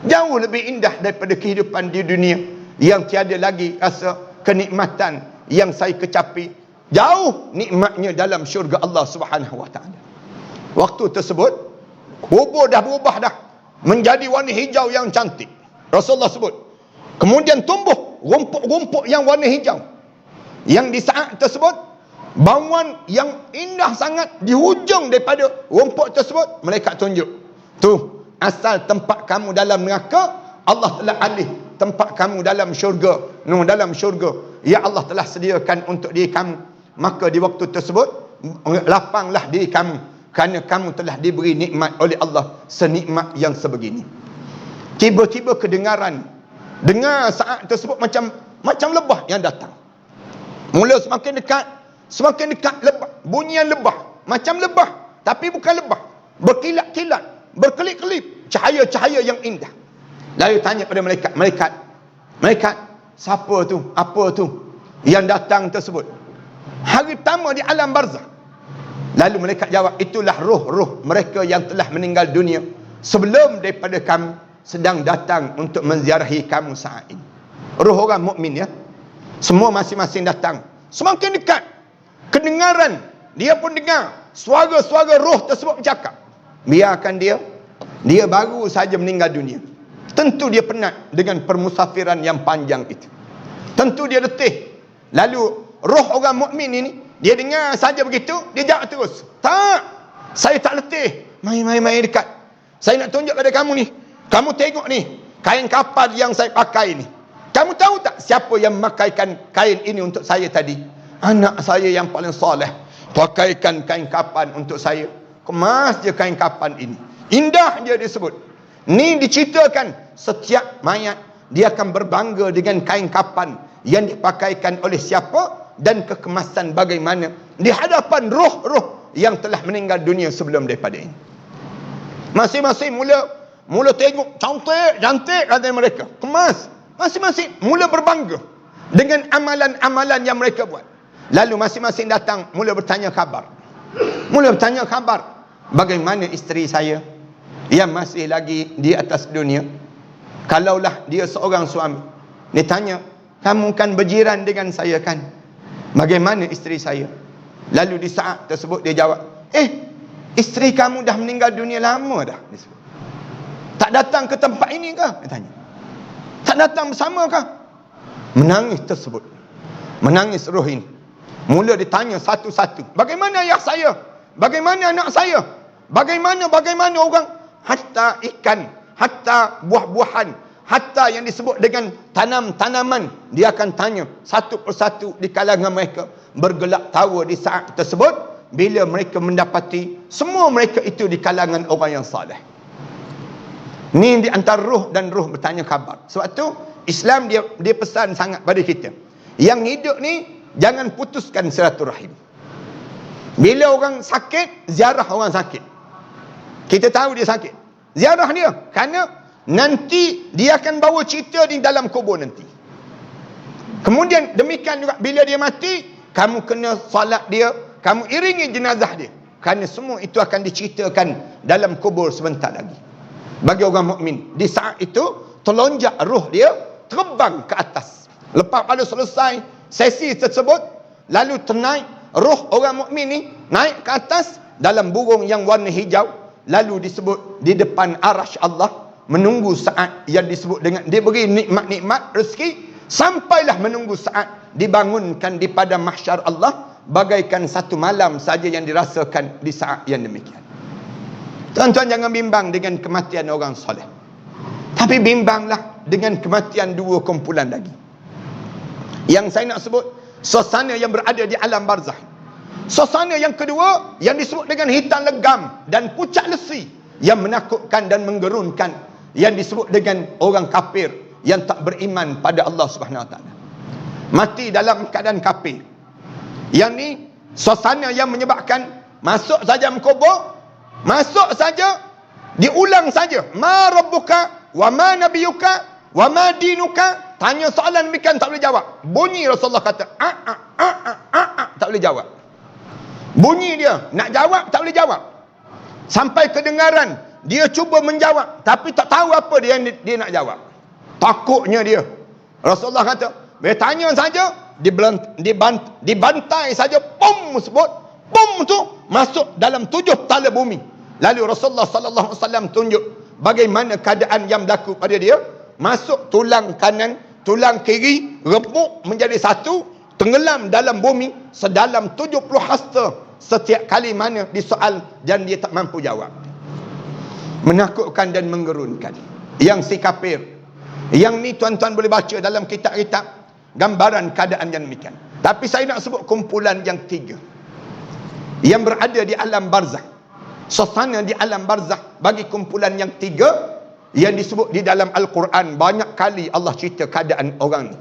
jauh lebih indah daripada kehidupan di dunia yang tiada lagi rasa kenikmatan yang saya kecapi. Jauh nikmatnya dalam syurga Allah Subhanahu wa taala. Waktu tersebut kubur dah berubah dah menjadi warna hijau yang cantik. Rasulullah sebut, kemudian tumbuh rumput-rumput yang warna hijau, yang di saat tersebut bauan yang indah sangat di hujung daripada rumput tersebut. Malaikat tunjuk, tu asal tempat kamu dalam neraka, Allah telah alih tempat kamu dalam syurga. Dalam syurga, ya Allah telah sediakan untuk diri kamu. Maka di waktu tersebut lapanglah diri kamu, kerana kamu telah diberi nikmat oleh Allah senikmat yang sebegini. Tiba-tiba dengar saat tersebut macam lebah yang datang. Mula semakin dekat lebah, bunyian lebah, macam lebah tapi bukan lebah, berkilat-kilat, berkelip-kelip, cahaya-cahaya yang indah. Lalu tanya pada malaikat, siapa tu, apa tu yang datang tersebut? Hari pertama di alam barzah. Lalu malaikat jawab, itulah roh-roh mereka yang telah meninggal dunia sebelum daripada kamu sedang datang untuk menziarahi kamu saat ini. Roh orang mukmin, ya, semua masing-masing datang. Semakin dekat kedengaran, dia pun dengar suara-suara roh tersebut bercakap. Biarkan dia baru saja meninggal dunia. Tentu dia penat dengan permusafiran yang panjang itu. Tentu dia letih. Lalu roh orang mukmin ini, dia dengar saja begitu, dia jawab terus, tak, saya tak letih. Mai dekat. Saya nak tunjuk pada kamu ni. Kamu tengok ni, kain kapan yang saya pakai ni. Kamu tahu tak siapa yang memakaikan kain ini untuk saya tadi? Anak saya yang paling soleh pakaikan kain kapan untuk saya. Kemas je kain kapan ini, indah je disebut. Ni diceritakan setiap mayat dia akan berbangga dengan kain kapan yang dipakaikan oleh siapa dan kekemasan bagaimana di hadapan roh-roh yang telah meninggal dunia sebelum daripada ini. Masing-masing mula tengok cantik kata mereka, kemas. Masing-masing mula berbangga dengan amalan-amalan yang mereka buat. Lalu masing-masing datang mula bertanya khabar. Bagaimana isteri saya yang masih lagi di atas dunia? Kalaulah dia seorang suami, dia tanya, kamu kan berjiran dengan saya kan? Bagaimana isteri saya? Lalu di saat tersebut dia jawab, isteri kamu dah meninggal dunia lama dah. Tak datang ke tempat ini ke? Dia tanya. Tak datang bersama ke? Menangis tersebut. Menangis roh ini. Mula ditanya satu-satu. Bagaimana ayah saya? Bagaimana anak saya? Bagaimana orang? Hatta ikan, hatta buah-buahan, hatta yang disebut dengan tanam-tanaman, dia akan tanya satu persatu di kalangan mereka. Bergelak tawa di saat tersebut bila mereka mendapati semua mereka itu di kalangan orang yang saleh. Ni di antara roh dan roh bertanya khabar. Sebab tu Islam dia pesan sangat pada kita. Yang hidup ni jangan putuskan silaturahim. Bila orang sakit, ziarah orang sakit. Kita tahu dia sakit, ziarah dia, kerana nanti dia akan bawa cerita di dalam kubur nanti. Kemudian demikian juga bila dia mati, kamu kena solat dia, kamu iringi jenazah dia, kerana semua itu akan diceritakan dalam kubur sebentar lagi. Bagi orang mukmin, di saat itu terlonjak roh dia terbang ke atas. Lepas pada selesai sesi tersebut, lalu ternaik roh orang mukmin ni naik ke atas dalam burung yang warna hijau, lalu disebut di depan arasy Allah, menunggu saat yang disebut dengan dia beri nikmat-nikmat rezeki, sampailah menunggu saat dibangunkan di pada mahsyar Allah, bagaikan satu malam saja yang dirasakan di saat yang demikian. Tuan-tuan jangan bimbang dengan kematian orang soleh, tapi bimbanglah dengan kematian dua kumpulan lagi. Yang saya nak sebut suasana yang berada di alam barzakh. Suasana yang kedua yang disebut dengan hitam legam dan pucat lesi, yang menakutkan dan menggerunkan, yang disebut dengan orang kafir yang tak beriman pada Allah Subhanahu Wa Taala. Mati dalam keadaan kafir. Yang ni suasana yang menyebabkan masuk saja mengkubur, masuk saja diulang saja, ma rabbuka wa ma nabiyuka wa ma dinuka. Tanya soalan demikian tak boleh jawab. Bunyi Rasulullah kata tak boleh jawab. Bunyi dia nak jawab tak boleh jawab. Sampai kedengaran dia cuba menjawab tapi tak tahu apa dia nak jawab. Takutnya dia. Rasulullah kata, bila tanya saja dibantai saja, pum sebut, pum tu masuk dalam 7 tala bumi. Lalu Rasulullah sallallahu alaihi wasallam tunjuk bagaimana keadaan yang berlaku pada dia. Masuk tulang kanan, tulang kiri remuk menjadi satu, tenggelam dalam bumi sedalam 70 hasta setiap kali mana disoal dan dia tak mampu jawab. Menakutkan dan menggerunkan. Yang si kafir, yang ni tuan-tuan boleh baca dalam kitab-kitab gambaran keadaan yang demikian. Tapi saya nak sebut kumpulan yang tiga yang berada di alam barzakh. Suasana di alam barzakh bagi kumpulan yang tiga yang disebut di dalam Al-Quran. Banyak kali Allah cerita keadaan orang ni.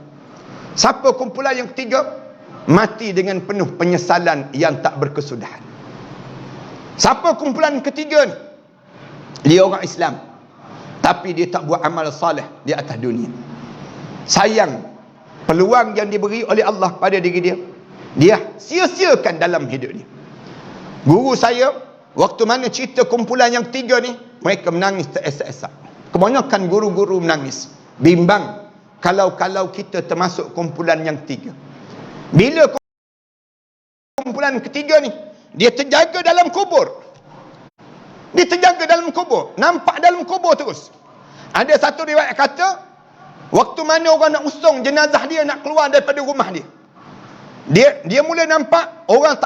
Siapa kumpulan yang ketiga? Mati dengan penuh penyesalan yang tak berkesudahan. Siapa kumpulan ketiga ni? Dia orang Islam, tapi dia tak buat amal saleh di atas dunia. Sayang, peluang yang diberi oleh Allah pada diri dia, dia sia-siakan dalam hidup dia. Guru saya, waktu mana cerita kumpulan yang tiga ni, mereka menangis teresak-esak. Kebanyakan guru-guru menangis. Bimbang kalau kita termasuk kumpulan yang tiga. Bila kumpulan ketiga ni, dia terjaga dalam kubur. Dia terjaga dalam kubur, nampak dalam kubur terus. Ada satu riwayat kata, waktu mana orang nak usung jenazah dia nak keluar daripada rumah dia, dia mula nampak orang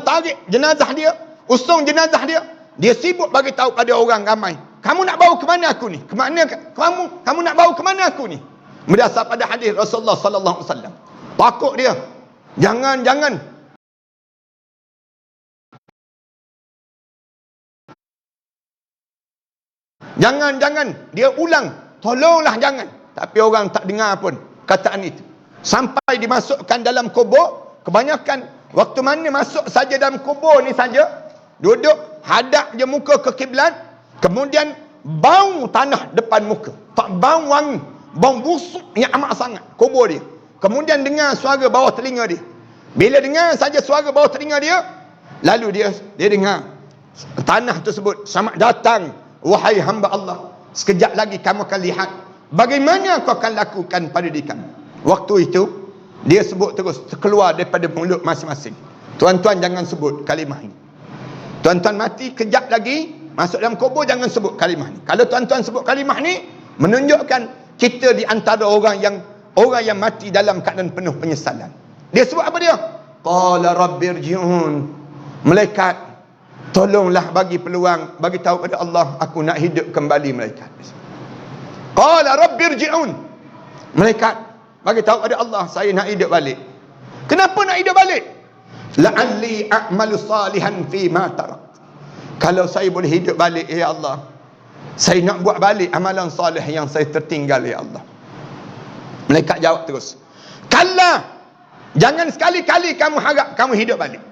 tarik jenazah dia, usung jenazah dia. Dia sibuk bagi tahu pada orang ramai, kamu nak bawa ke mana aku ni? Kamu nak bawa ke mana aku ni? Berdasar pada hadis Rasulullah sallallahu alaihi wasallam. Takut dia. Jangan. Jangan. Dia ulang, tolonglah jangan. Tapi orang tak dengar pun kataan itu. Sampai dimasukkan dalam kubur, kebanyakan waktu mana masuk saja dalam kubur ni saja, duduk hadap je muka ke kiblat, kemudian bau tanah depan muka. Tak bau wangi, bau busuk yang amat sangat kubur dia. Kemudian dengar suara bawah telinga dia. Bila dengar saja suara bawah telinga dia, lalu dia dengar tanah tersebut, selamat datang wahai hamba Allah. Sekejap lagi kamu akan lihat bagaimana kau akan lakukan pada diri kamu. Waktu itu dia sebut terus, keluar daripada mulut masing-masing. Tuan-tuan jangan sebut kalimah ini. Tuan-tuan mati kejap lagi masuk dalam kubur, jangan sebut kalimah ni. Kalau tuan-tuan sebut kalimah ni, menunjukkan kita di antara orang yang mati dalam keadaan penuh penyesalan. Dia sebut apa dia? Qala rabbirji'un. Malaikat, tolonglah bagi peluang, bagi tahu pada Allah, aku nak hidup kembali. Malaikat qala rabbirji'un. Malaikat bagi tahu pada Allah, saya nak hidup balik. Kenapa nak hidup balik? La'alli a'malu salihan fi ma tarak. Kalau saya boleh hidup balik, ya Allah, saya nak buat balik amalan salih yang saya tertinggal, ya Allah. Malaikat jawab terus, kalla, jangan sekali-kali kamu harap kamu hidup balik.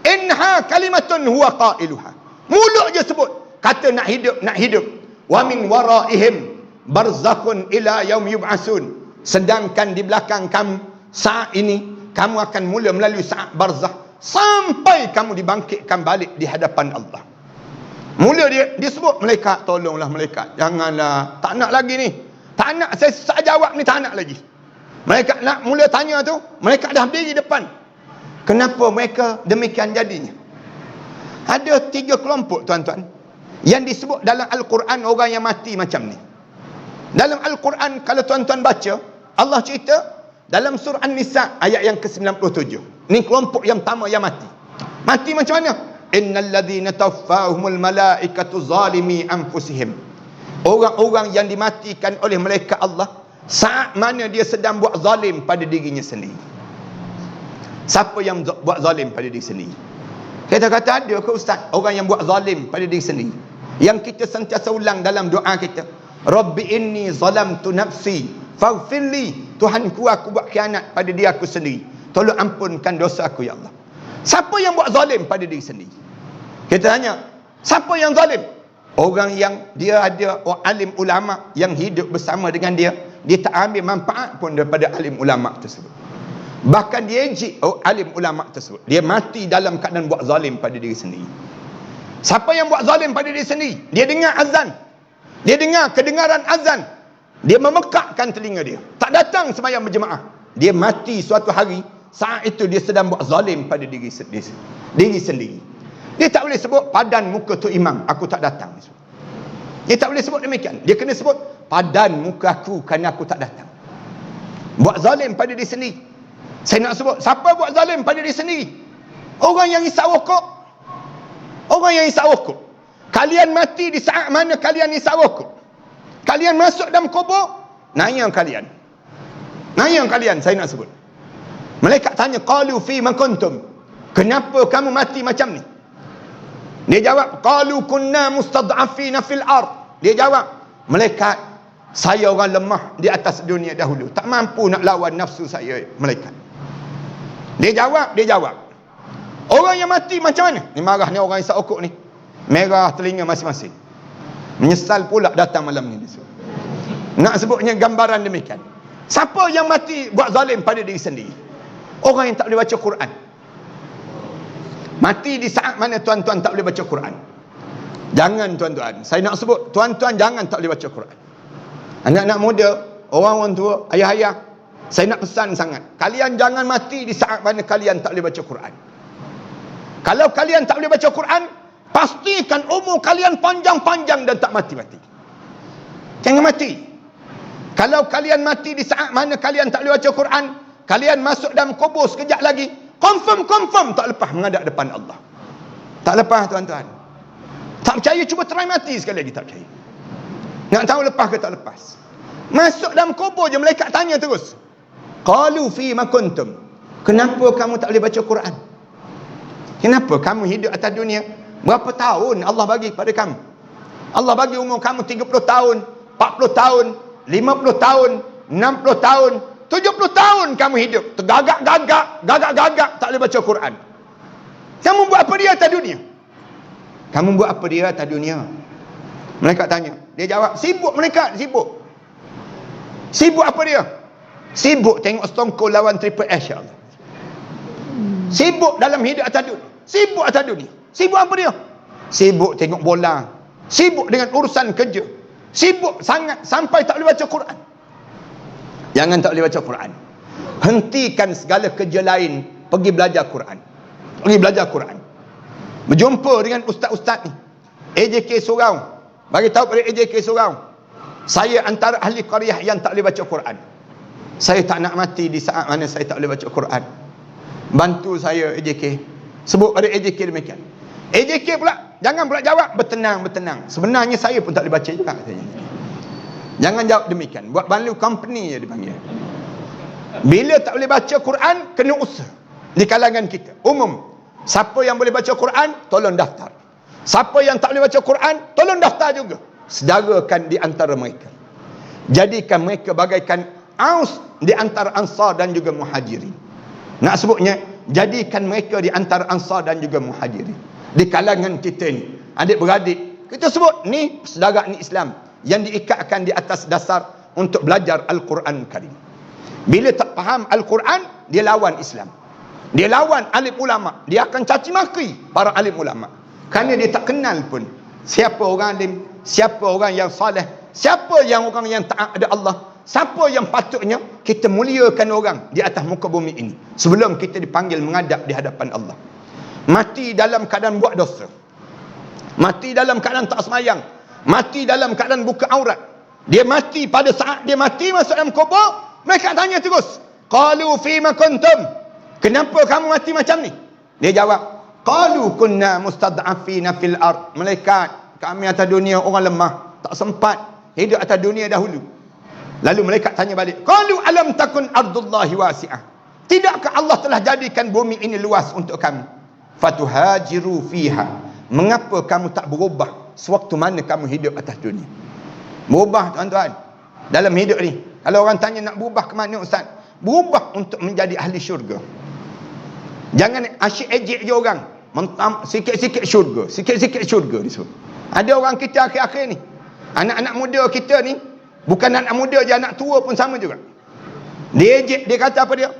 Inha kalimatun huwa qailuha. Mulut je sebut kata nak hidup. Wa min waraihim barzakhun ila yaum yub'asun. Sedangkan di belakang kamu saat ini kamu akan mula melalui saat barzakh sampai kamu dibangkitkan balik di hadapan Allah. Mula dia sebut, malaikat tolonglah malaikat, janganlah, tak nak lagi ni, tak nak, saya jawab ni tak nak lagi. Malaikat nak mula tanya tu, malaikat dah berdiri depan. Kenapa mereka demikian jadinya? Ada 3 kelompok tuan-tuan yang disebut dalam Al-Quran orang yang mati macam ni. Dalam Al-Quran kalau tuan-tuan baca, Allah cerita dalam surah An-Nisa ayat yang ke-97. Ni kelompok yang pertama yang mati. Mati macam mana? Innal ladzina tawaffahumul malaikatu zalimi anfusihim. Orang-orang yang dimatikan oleh malaikat Allah saat mana dia sedang buat zalim pada dirinya sendiri. Siapa yang buat zalim pada diri sendiri? Kita kata ada ke ustaz orang yang buat zalim pada diri sendiri? Yang kita sentiasa ulang dalam doa kita, Rabbi inni zalamtu nafsi faghfirli. Tuhanku, aku buat khianat pada diri aku sendiri, tolong ampunkan dosa aku, ya Allah. Siapa yang buat zalim pada diri sendiri? Kita tanya, siapa yang zalim? Orang yang dia ada alim ulama yang hidup bersama dengan dia tak ambil manfaat pun daripada alim ulama tersebut. Bahkan dia ejek alim ulama tersebut. Dia mati dalam keadaan buat zalim pada diri sendiri. Siapa yang buat zalim pada diri sendiri? Dia dengar azan, dia dengar kedengaran azan, dia memekakkan telinga dia, tak datang sembahyang berjemaah. Dia mati suatu hari, saat itu dia sedang buat zalim pada diri sendiri. Dia tak boleh sebut padan muka tu imam, aku tak datang. Dia tak boleh sebut demikian. Dia kena sebut padan muka aku kerana aku tak datang. Buat zalim pada diri sendiri. Saya nak sebut, siapa buat zalim pada diri sendiri? Orang yang hisap rokok. Orang yang hisap rokok. Kalian mati di saat mana kalian hisap rokok? Kalian masuk dalam kubur, nanya kalian, saya nak sebut. Malaikat tanya, qalu fi ma kuntum. Kenapa kamu mati macam ni? Dia jawab, qalu kunna mustad'afina fil ard. Dia jawab, malaikat, saya orang lemah di atas dunia dahulu, tak mampu nak lawan nafsu saya, malaikat. Dia jawab, orang yang mati macam mana? Ni marah ni orang isap okok ni, merah telinga masing-masing. Menyesal pula datang malam ni. Nak sebutnya gambaran demikian. Siapa yang mati buat zalim pada diri sendiri? Orang yang tak boleh baca Quran. Mati di saat mana tuan-tuan tak boleh baca Quran. Jangan tuan-tuan, saya nak sebut, tuan-tuan jangan tak boleh baca Quran. Anak-anak muda, orang-orang tua, ayah-ayah, saya nak pesan sangat, kalian jangan mati di saat mana kalian tak boleh baca Quran. Kalau kalian tak boleh baca Quran, pastikan umur kalian panjang-panjang dan tak mati-mati. Jangan mati. Kalau kalian mati di saat mana kalian tak boleh baca Quran, kalian masuk dalam kubur sekejap lagi, confirm tak lepas menghadap depan Allah. Tak lepas tuan-tuan. Tak percaya, cuba try mati sekali lagi, tak percaya. Nak tahu lepas ke tak lepas? Masuk dalam kubur je malaikat tanya terus. Qalu fi ma kuntum. Kenapa kamu tak boleh baca Quran? Kenapa kamu hidup atas dunia? Berapa tahun Allah bagi pada kamu? Allah bagi umur kamu 30 tahun, 40 tahun, 50 tahun, 60 tahun, 70 tahun kamu hidup tergagak-gagak, tak boleh baca Quran. Kamu buat apa dia atas dunia? Kamu buat apa dia atas dunia? Mereka tanya. Dia jawab, sibuk mereka, sibuk. Sibuk apa dia? Sibuk tengok Stone Cold lawan Triple H. Sibuk dalam hidup atas dunia. Sibuk atas dunia. Sibuk apa dia? Sibuk tengok bola. Sibuk dengan urusan kerja. Sibuk sangat sampai tak boleh baca Quran. Jangan tak boleh baca Quran. Hentikan segala kerja lain, pergi belajar Quran. Pergi belajar Quran. Berjumpa dengan ustaz-ustaz ni. AJK Surau. Bagi tahu pada AJK Surau, saya antara ahli qaryah yang tak boleh baca Quran. Saya tak nak mati di saat mana saya tak boleh baca Quran. Bantu saya AJK. Sebut pada AJK demikian. AJK pula jangan pula jawab bertenang. Sebenarnya saya pun tak boleh baca juga katanya. Jangan jawab demikian. Buat malu company je dipanggil. Bila tak boleh baca Quran, kena usah di kalangan kita umum. Siapa yang boleh baca Quran, tolong daftar. Siapa yang tak boleh baca Quran, tolong daftar juga. Sedarakan di antara mereka. Jadikan mereka bagaikan Aus di antara Ansar dan juga Muhajirin. Nak sebutnya, jadikan mereka di antara Ansar dan juga Muhajirin. Di kalangan kita ni, adik-beradik, kita sebut ni saudara ni Islam yang diikatkan di atas dasar untuk belajar Al-Quran Karim. Bila tak faham Al-Quran, dia lawan Islam. Dia lawan alim ulama. Dia akan caci maki para alim ulama. Kerana dia tak kenal pun siapa orang alim, siapa orang yang saleh, siapa yang orang yang taat kepada Allah, siapa yang patutnya kita muliakan orang di atas muka bumi ini sebelum kita dipanggil menghadap di hadapan Allah. Mati dalam keadaan buat dosa, mati dalam keadaan tak semayang, mati dalam keadaan buka aurat. Dia mati pada saat dia mati masuk dalam kubur, mereka tanya terus, qalu fima kuntum, kenapa kamu mati macam ni? Dia jawab, qalu kunna mustad'afina fil ard. Malaikat, kami atas dunia orang lemah, tak sempat hidup atas dunia dahulu. Lalu malaikat tanya balik, qalu alam takun ardullahi wasi'ah, tidakkah Allah telah jadikan bumi ini luas untuk kamu? Fatuhajiru fiha, mengapa kamu tak berubah sewaktu mana kamu hidup atas dunia? Berubah tuan-tuan dalam hidup ni. Kalau orang tanya nak berubah ke mana ustaz? Berubah untuk menjadi ahli syurga. Jangan asyik ejek je orang. Sikit-sikit syurga, sikit-sikit syurga disebut. Ada orang kita akhir-akhir ni, anak-anak muda kita ni, bukan anak muda je, anak tua pun sama juga. Dia ejek, dia kata apa dia?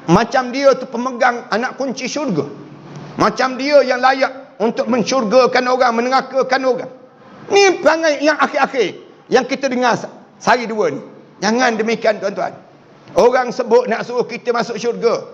Macam dia tu pemegang anak kunci syurga. Macam dia yang layak untuk mensyurgakan orang, menerakakan orang. Ni perangai yang akhir-akhir yang kita dengar sehari dua ni. Jangan demikian tuan-tuan. Orang sebut nak suruh kita masuk syurga.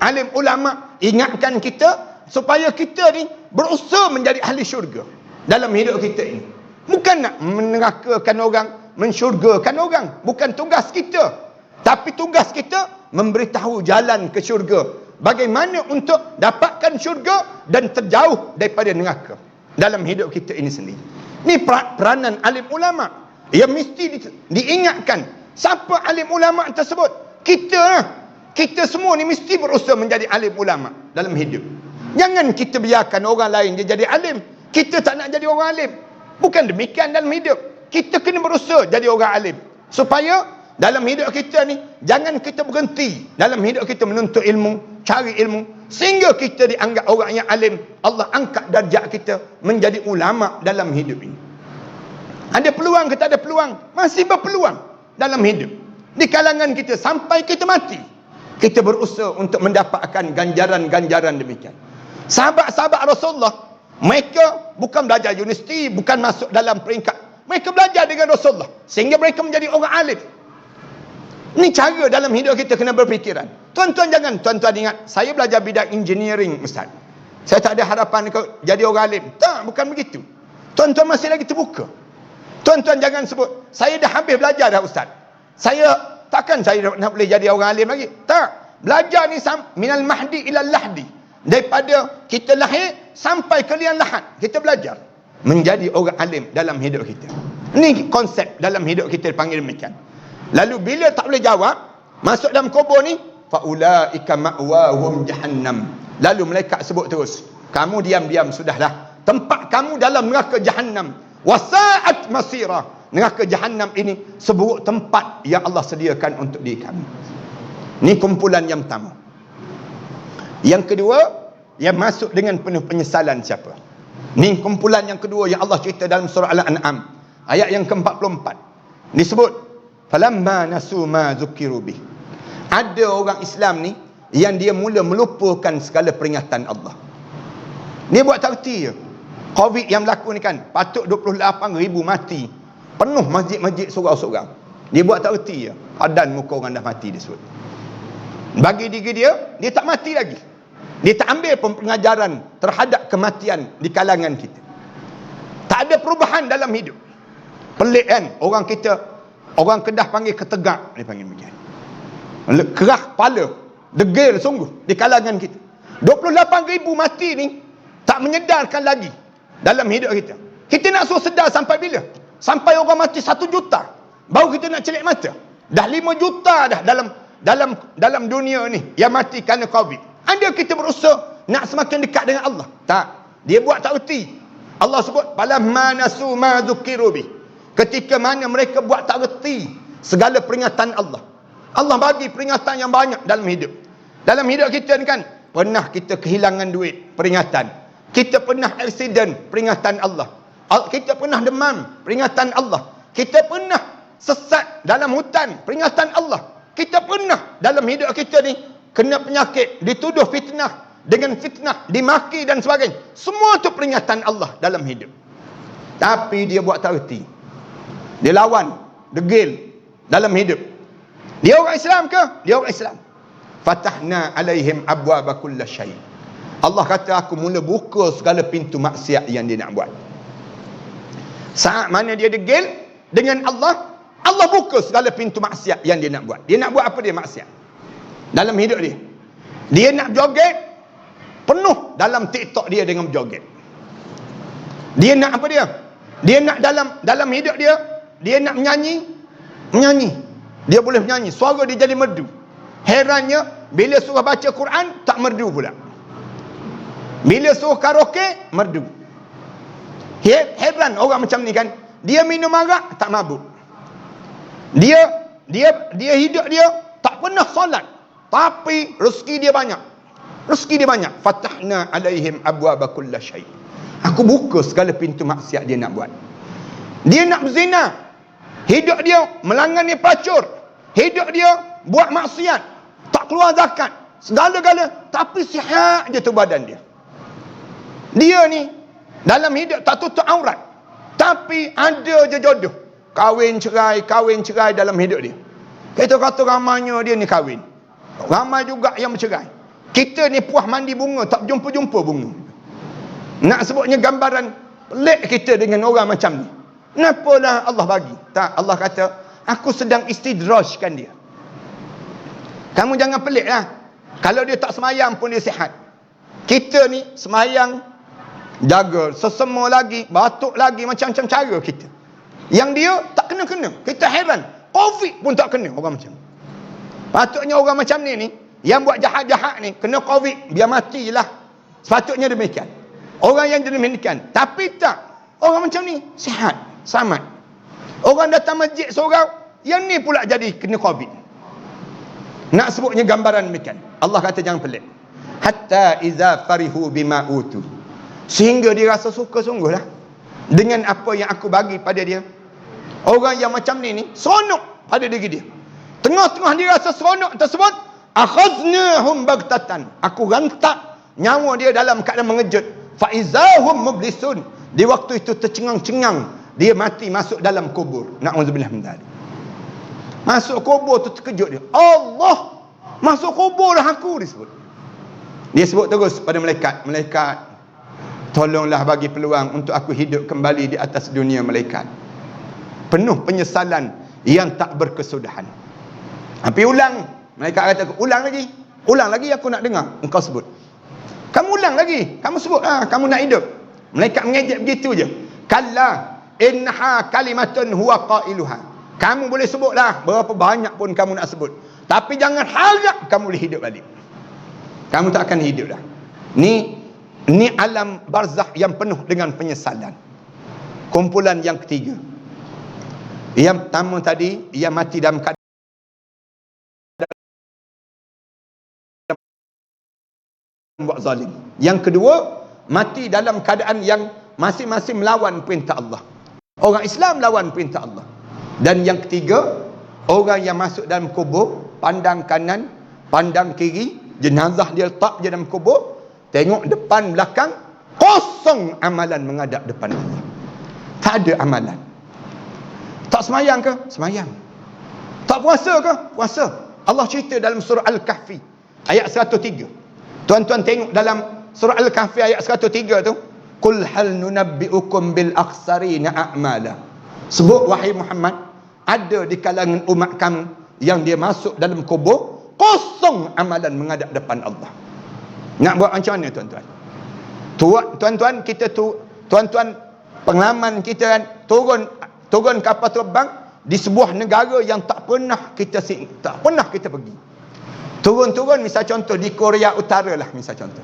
Alim ulama ingatkan kita supaya kita ni berusaha menjadi ahli syurga dalam hidup kita ini. Bukan nak menerakakan orang, mensyurgakan orang. Bukan tugas kita. Tapi tugas kita memberitahu jalan ke syurga. Bagaimana untuk dapatkan syurga dan terjauh daripada neraka dalam hidup kita ini sendiri. Ini peranan alim ulama yang mesti diingatkan. Siapa alim ulama tersebut? Kita lah. Kita semua ni mesti berusaha menjadi alim ulama dalam hidup. Jangan kita biarkan orang lain dia jadi alim. Kita tak nak jadi orang alim. Bukan demikian dalam hidup. Kita kena berusaha jadi orang alim. Supaya dalam hidup kita ni, jangan kita berhenti dalam hidup kita menuntut ilmu, cari ilmu. Sehingga kita dianggap orang yang alim. Allah angkat darjat kita menjadi ulama dalam hidup ini. Ada peluang ke tak ada peluang? Masih berpeluang dalam hidup. Di kalangan kita sampai kita mati. Kita berusaha untuk mendapatkan ganjaran-ganjaran demikian. Sahabat-sahabat Rasulullah, mereka bukan belajar universiti, bukan masuk dalam peringkat. Mereka belajar dengan Rasulullah sehingga mereka menjadi orang alim. Ini cara dalam hidup kita kena berfikiran. Tuan-tuan jangan, tuan-tuan ingat, saya belajar bidang engineering ustaz, saya tak ada harapan jadi orang alim. Tak, bukan begitu. Tuan-tuan masih lagi terbuka. Tuan-tuan jangan sebut, saya dah habis belajar dah ustaz, saya takkan saya nak boleh jadi orang alim lagi. Tak. Belajar ni minal mahdi ilal lahdi. Daripada kita lahir sampai ke liang lahat. Kita belajar. Menjadi orang alim dalam hidup kita. Ini konsep dalam hidup kita dipanggil demikian. Lalu bila tak boleh jawab, masuk dalam kubur ni, faulaika ma'wahum jahannam. Lalu malaikat sebut terus, kamu diam-diam sudahlah. Tempat kamu dalam neraka jahannam. Wasa'at masira. neraka Jahannam ini seburuk tempat yang Allah sediakan untuk diri kami. Ni kumpulan yang pertama. Yang kedua, yang masuk dengan penuh penyesalan siapa? Ni kumpulan yang kedua yang Allah cerita dalam surah Al-An'am ayat yang ke-44. Disebut falamma nasu ma zukiru bih. Ada orang Islam ni yang dia mula melupakan segala peringatan Allah. Dia buat tak erti je. Covid yang berlaku ni kan, patut 28,000 mati. Penuh masjid-masjid surau-surau. Dia buat tak erti je. Padan muka orang dah mati dia sebut. Bagi diri dia, dia tak mati lagi. Dia tak ambil pun pengajaran terhadap kematian di kalangan kita. Tak ada perubahan dalam hidup. Pelik kan? Orang kita, orang Kedah panggil ketegak. Dia panggil begini. Kerah kepala. Degil sungguh di kalangan kita. 28,000 mati ni tak menyedarkan lagi dalam hidup kita. Kita nak suruh sedar sampai bila? Sampai orang mati 1 juta. Baru kita nak celik mata. Dah 5 juta dah dalam dunia ni yang mati kerana Covid. Ada kita berusaha nak semakin dekat dengan Allah. Tak. Dia buat tak erti. Allah sebut falamma nasu ma zukiru bih. Ketika mana mereka buat tak erti segala peringatan Allah. Allah bagi peringatan yang banyak dalam hidup. Dalam hidup kita ni kan, pernah kita kehilangan duit, peringatan. Kita pernah aksiden, peringatan Allah. Kita pernah demam, peringatan Allah. Kita pernah sesat dalam hutan, peringatan Allah. Kita pernah dalam hidup kita ni kena penyakit, dituduh fitnah, dengan fitnah dimaki dan sebagainya. Semua tu peringatan Allah dalam hidup. Tapi dia buat tak erti. Dia lawan, degil dalam hidup. Dia orang Islam ke? Dia orang Islam. Fatahna alaihim abwaba kulli syai'. Allah kata aku mula buka segala pintu maksiat yang dia nak buat. Saat mana dia degil dengan Allah, Allah buka segala pintu maksiat yang dia nak buat. Dia nak buat apa dia maksiat? Dalam hidup dia. Dia nak joget, penuh dalam TikTok dia dengan berjoget. Dia nak apa dia? Dia nak dalam hidup dia, dia nak menyanyi. Dia boleh menyanyi, suara dia jadi merdu. Herannya, bila suruh baca Quran, tak merdu pula. Bila suruh karaoke, merdu. Heran orang macam ni kan. Dia minum arak, tak mabuk. Dia hidup dia tak pernah solat, tapi rezeki dia banyak. Rezeki dia banyak. Fatahna alaihim abwaba kulli syai'. Aku buka segala pintu maksiat dia nak buat. Dia nak berzina. Hidup dia melanggar pelacur. Hidup dia buat maksiat, tak keluar zakat, segala-gala, tapi sihat je tu badan dia. Dia ni dalam hidup tak tutup aurat, tapi ada je jodoh. Kahwin cerai dalam hidup dia. Kita kata ramainya dia ni kahwin. Ramai juga yang bercerai. Kita ni puas mandi bunga, tak jumpa-jumpa bunga. Nak sebutnya gambaran pelik kita dengan orang macam ni. Kenapalah Allah bagi? Tak, Allah kata, aku sedang istidrajkan dia. Kamu jangan pelik lah. Kalau dia tak semayang pun dia sihat. Kita ni semayang, jaga, sesama lagi, batuk lagi, macam-macam cara kita. Yang dia tak kena-kena. Kita heran. Covid pun tak kena orang macam ni. Patutnya orang macam ni, yang buat jahat-jahat ni, kena Covid, biar matilah. Sepatutnya demikian. Orang yang demikian. Tapi tak. Orang macam ni, sihat, selamat. Orang datang masjid seorang, yang ni pula jadi kena Covid. Nak sebutnya gambaran demikian. Allah kata jangan pelik. Hatta iza farihu bima utu. Sehingga dia rasa suka sungguhlah dengan apa yang aku bagi pada dia. Orang yang macam ni seronok pada diri dia. Tengah-tengah dia rasa seronok tersebut, akhaznahum baghtatan. Aku rantak nyawa dia dalam keadaan mengejut. Fa izahum mublisun. Di waktu itu tercengang-cengang, dia mati masuk dalam kubur. Na'udzubillah min dzalik. Masuk kubur tu terkejut dia. Allah, masuk kubur dah aku, disebut. Dia sebut terus pada malaikat. Malaikat, tolonglah bagi peluang untuk aku hidup kembali di atas dunia, malaikat. Penuh penyesalan yang tak berkesudahan. Tapi ulang. Malaikat kata, ulang lagi aku nak dengar engkau sebut. Kamu ulang lagi. Kamu sebut, kamu nak hidup. Malaikat mengejek begitu je. Kalla innaha kalimatun huwa qailuha. Kamu boleh sebutlah berapa banyak pun kamu nak sebut. Tapi jangan harap kamu boleh hidup balik. Kamu tak akan hidup dah. Ni alam barzakh yang penuh dengan penyesalan. Kumpulan yang ketiga. Yang pertama tadi, ia mati dalam keadaan buat zalim. Yang kedua, mati dalam keadaan yang masing-masing melawan perintah Allah. Orang Islam lawan perintah Allah. Dan yang ketiga, orang yang masuk dalam kubur, pandang kanan, pandang kiri, jenazah dia letak je dalam kubur, tengok depan belakang, kosong amalan menghadap depan Allah. Tak ada amalan. Tak semayang ke? Semayang. Tak puasa ke? Puasa. Allah cerita dalam surah Al-Kahfi ayat 103. Tuan-tuan tengok dalam surah Al-Kahfi ayat 103 tu, qul hal nunabbiukum bil akhsarina a'mala. Sebut wahai Muhammad, ada di kalangan umat kamu yang dia masuk dalam kubur kosong amalan menghadap depan Allah. Nak buat macam mana tuan-tuan? Tuan-tuan kita tuan-tuan pengalaman kita kan, turun kapal terbang di sebuah negara yang tak pernah kita pergi. Turun misal contoh di Korea Utara lah, misal contoh.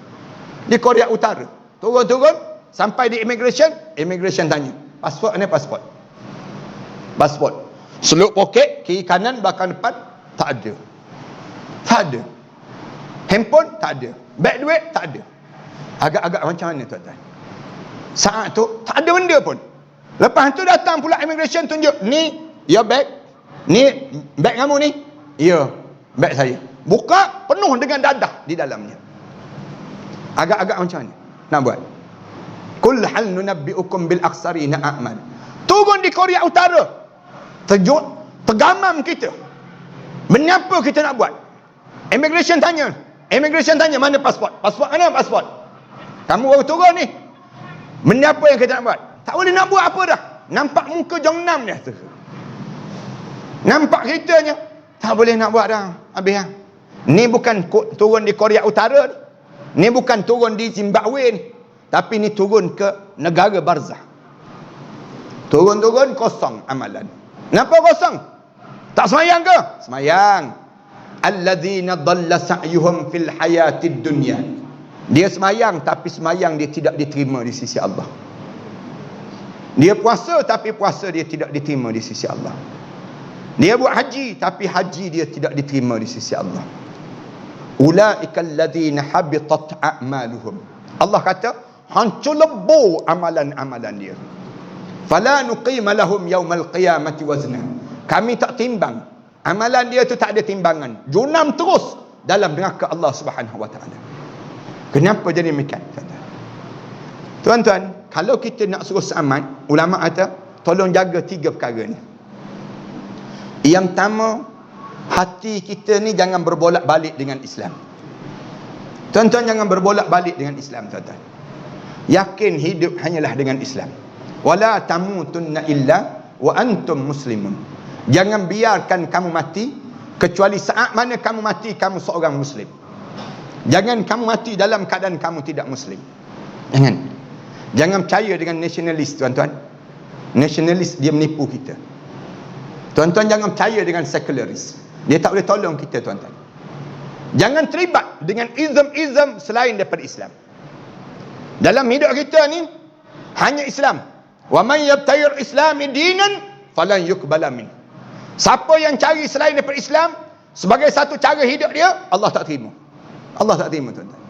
Di Korea Utara. Turun sampai di immigration tanya, pasport ni pasport. Seluk poket kiri kanan belakang depan tak ada. Handphone tak ada. Beg duit tak ada. Agak-agak macam mana tuan-tuan? Saat tu tak ada benda pun. Lepas tu datang pula immigration tunjuk, ni ya beg. Ni beg kamu ni. Ya, beg saya. Buka penuh dengan dadah di dalamnya. Agak-agak macam mana nak buat? Qul hal nunabbiukum bil akhsarina a'mal. Turun di Korea Utara, tergamam kita. Mengapa kita nak buat? Immigration tanya, mana pasport? Pasport mana pasport? Kamu baru turun ni. Mengapa yang kita nak buat? Tak boleh nak buat apa dah. Nampak muka Jongnam dia tu. Nampak kitanya. Tak boleh nak buat dah. Habis dah. Ni bukan turun di Korea Utara ni. Ni bukan turun di Zimbabwe ni. Tapi ni turun ke negara barzah. Turun kosong amalan. Kenapa kosong? Tak semayang ke? Semayang. Alladzina dhalla sa'yuhum fil hayatid dunya. Dia semayang tapi semayang dia tidak diterima di sisi Allah. Dia puasa tapi puasa dia tidak diterima di sisi Allah. Dia buat haji tapi haji dia tidak diterima di sisi Allah. Ulaika alladzina habitat a'maluhum. Allah kata hancur lebur amalan-amalan dia. Fala nuqima lahum yaumal qiyamati wazna. Kami tak timbang. Amalan dia tu tak ada timbangan. Junam terus dalam neraka Allah Subhanahu wa taala. Kenapa jadi demikian? Tuan-tuan, kalau kita nak suruh selamat, ulama kata tolong jaga 3 perkara ni. Yang pertama, hati kita ni jangan berbolak-balik dengan Islam. Tuan-tuan jangan berbolak-balik dengan Islam, tuan-tuan. Yakin hidup hanyalah dengan Islam. Wala tamutunna illa wa antum muslimun. Jangan biarkan kamu mati kecuali saat mana kamu mati kamu seorang muslim. Jangan kamu mati dalam keadaan kamu tidak muslim. Jangan percaya dengan nasionalis, tuan-tuan. Nasionalis dia menipu kita. Tuan-tuan jangan percaya dengan sekularis. Dia tak boleh tolong kita, tuan-tuan. Jangan terlibat dengan izm-izm selain daripada Islam. Dalam hidup kita ni hanya Islam. Wa man yabtaghi islami dinan falan yuqbala min. Siapa yang cari selain daripada Islam sebagai satu cara hidup dia, Allah tak terima. Allah tak terima, tuan-tuan.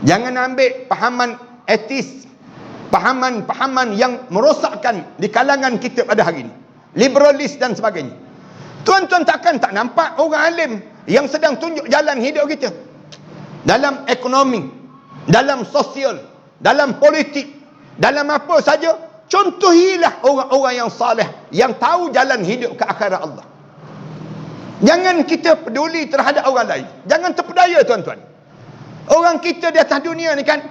Jangan ambil pahaman etis, pahaman yang merosakkan di kalangan kita pada hari ini, liberalis dan sebagainya. Tuan-tuan takkan tak nampak orang alim yang sedang tunjuk jalan hidup kita dalam ekonomi, dalam sosial, dalam politik, dalam apa saja. Contohilah orang-orang yang saleh yang tahu jalan hidup ke akhirat Allah. Jangan kita peduli terhadap orang lain. Jangan terpedaya, tuan-tuan. Orang kita di atas dunia ni kan,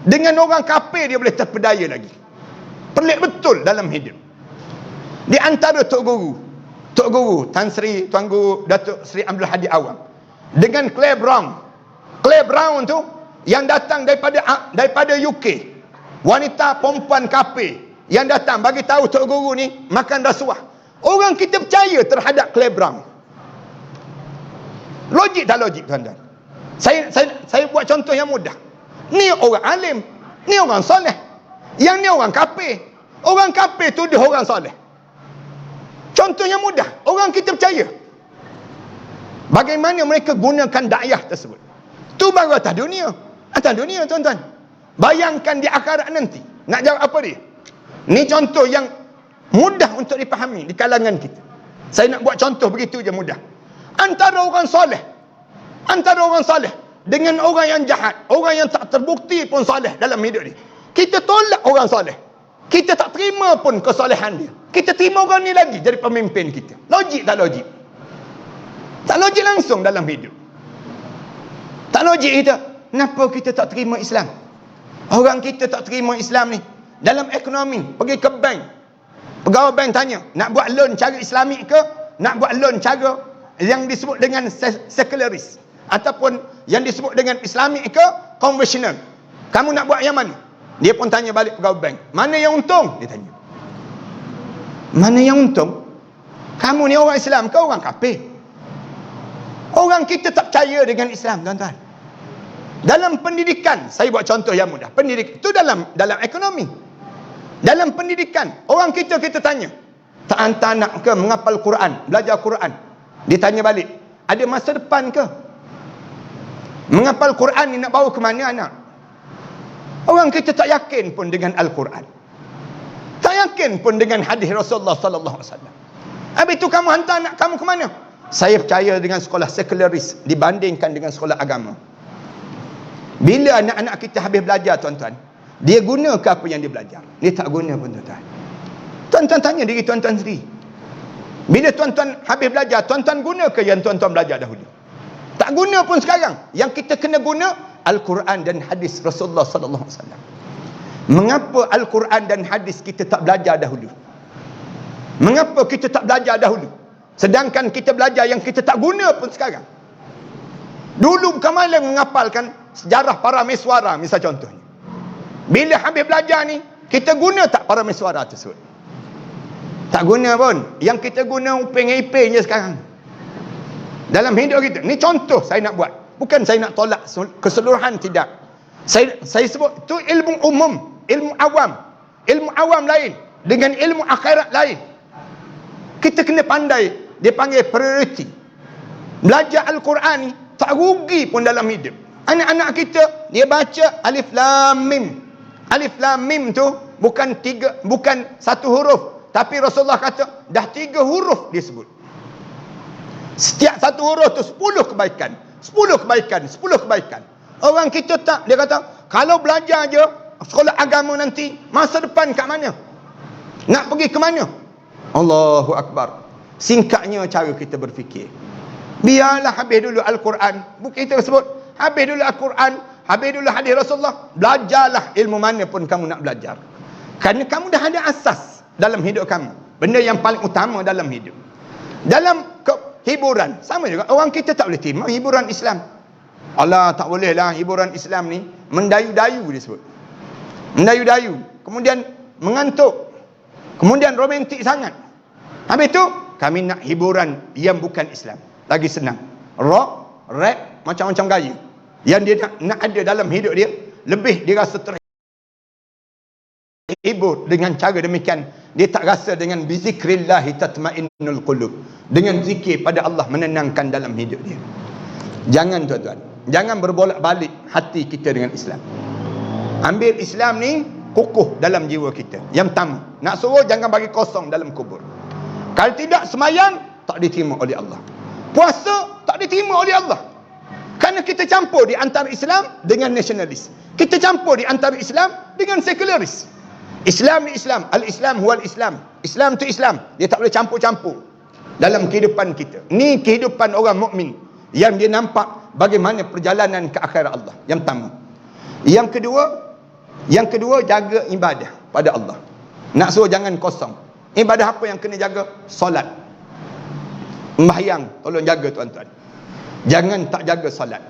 dengan orang kafir dia boleh terpedaya lagi. Pelik betul dalam hidup. Di antara Tok Guru Tan Sri, Tuan Guru Datuk Sri Abdul Hadi Awang dengan Claire Brown tu yang datang daripada UK. Wanita perempuan kafir yang datang bagi tahu Tok Guru ni makan rasuah. Orang kita percaya terhadap Claire Brown. Logik tak logik, tuan-tuan? Saya buat contoh yang mudah. Ni orang alim, ni orang soleh. Yang ni orang kafir. Orang kafir tuduh orang soleh. Contoh yang mudah, orang kita percaya. Bagaimana mereka gunakan dakwah tersebut. Tu baru atas dunia. Atas dunia, tuan-tuan. Bayangkan di akhirat nanti. Nak jawab apa dia? Ni contoh yang mudah untuk dipahami di kalangan kita. Saya nak buat contoh begitu je mudah. Antara orang soleh dengan orang yang jahat, orang yang tak terbukti pun soleh dalam hidup dia. Kita tolak orang soleh. Kita tak terima pun kesolehan dia. Kita terima orang ni lagi jadi pemimpin kita. Logik tak logik? Tak logik langsung dalam hidup. Tak logik kita. Kenapa kita tak terima Islam? Orang kita tak terima Islam ni. Dalam ekonomi, pergi ke bank. Pegawai bank tanya, nak buat loan cara Islamik ke? Nak buat loan cara yang disebut dengan sekularis? Ataupun yang disebut dengan Islamik ke? Konvensional? Kamu nak buat yang mana? Dia pun tanya balik pegawai bank. Mana yang untung? Dia tanya. Mana yang untung? Kamu ni orang Islam ke orang kafir? Orang kita tak percaya dengan Islam, tuan-tuan. Dalam pendidikan, saya buat contoh yang mudah. Pendidikan itu dalam ekonomi. Dalam pendidikan, orang kita tanya, tak hantar anak ke menghafal Quran, belajar Quran? Dia tanya balik, ada masa depan ke? Menghafal Quran ni nak bawa ke mana anak? Orang kita tak yakin pun dengan Al-Quran. Tak yakin pun dengan hadis Rasulullah sallallahu alaihi wasallam. Habis tu kamu hantar anak kamu ke mana? Saya percaya dengan sekolah sekularis dibandingkan dengan sekolah agama. Bila anak-anak kita habis belajar, tuan-tuan, dia guna ke apa yang dia belajar? Dia tak guna pun, tuan-tuan. Tuan-tuan tanya diri tuan-tuan sendiri. Bila tuan-tuan habis belajar, tuan-tuan guna ke yang tuan-tuan belajar dahulu? Tak guna pun sekarang. Yang kita kena guna Al-Quran dan hadis Rasulullah sallallahu alaihi wasallam. Mengapa Al-Quran dan hadis kita tak belajar dahulu? Mengapa kita tak belajar dahulu? Sedangkan kita belajar yang kita tak guna pun sekarang. Dulu bukan malang menghafalkan sejarah para meswara, misal contohnya. Bila habis belajar ni, kita guna tak para meswara tersebut? Tak guna pun. Yang kita guna uping-iping je sekarang. Dalam hidup kita. Ni contoh saya nak buat. Bukan saya nak tolak keseluruhan, tidak. Saya sebut tu ilmu umum, ilmu awam. Ilmu awam lain dengan ilmu akhirat lain. Kita kena pandai. Dia panggil priority. Belajar Al-Quran ni tak rugi pun dalam hidup. Anak-anak kita dia baca alif lam mim. Alif lam mim tu bukan satu huruf, tapi Rasulullah kata dah 3 huruf dia sebut. Setiap satu huruf tu 10 kebaikan. 10 kebaikan, 10 kebaikan. Orang kita tak, dia kata kalau belajar je sekolah agama nanti, masa depan kat mana? Nak pergi ke mana? Allahu Akbar. Singkatnya cara kita berfikir. Biarlah habis dulu Al-Quran. Bukan kita sebut habis dulu Al-Quran, habis dulu hadis Rasulullah. Belajarlah ilmu mana pun kamu nak belajar. Kerana kamu dah ada asas dalam hidup kamu. Benda yang paling utama dalam hidup. Dalam hiburan, sama juga. Orang kita tak boleh terima hiburan Islam. Allah, tak boleh lah hiburan Islam ni mendayu-dayu dia sebut. Mendayu-dayu. Kemudian mengantuk. Kemudian romantik sangat. Habis tu kami nak hiburan yang bukan Islam. Lagi senang. Rock, rap, macam-macam gaya. Yang dia nak ada dalam hidup dia. Lebih dia rasa terhibur dengan cara demikian. Dia tak rasa dengan bizikrillahi tatmainnul qulub. Dengan zikir pada Allah menenangkan dalam hidup dia. Jangan, tuan-tuan. Jangan berbolak-balik hati kita dengan Islam. Ambil Islam ni kukuh dalam jiwa kita. Yang pertama, nak suruh jangan bagi kosong dalam kubur. Kalau tidak, semayang tak diterima oleh Allah. Puasa tak diterima oleh Allah. Kerana kita campur di antara Islam dengan nasionalis. Kita campur di antara Islam dengan sekularis. Islam ni Islam. Al-Islam huwal Islam. Islam tu Islam. Dia tak boleh campur-campur dalam kehidupan kita. Ni kehidupan orang mukmin yang dia nampak bagaimana perjalanan ke akhirat Allah. Yang pertama. Yang kedua jaga ibadah pada Allah. Nak suruh jangan kosong. Ibadah apa yang kena jaga? Solat. Sembahyang, tolong jaga, tuan-tuan. Jangan tak jaga solat.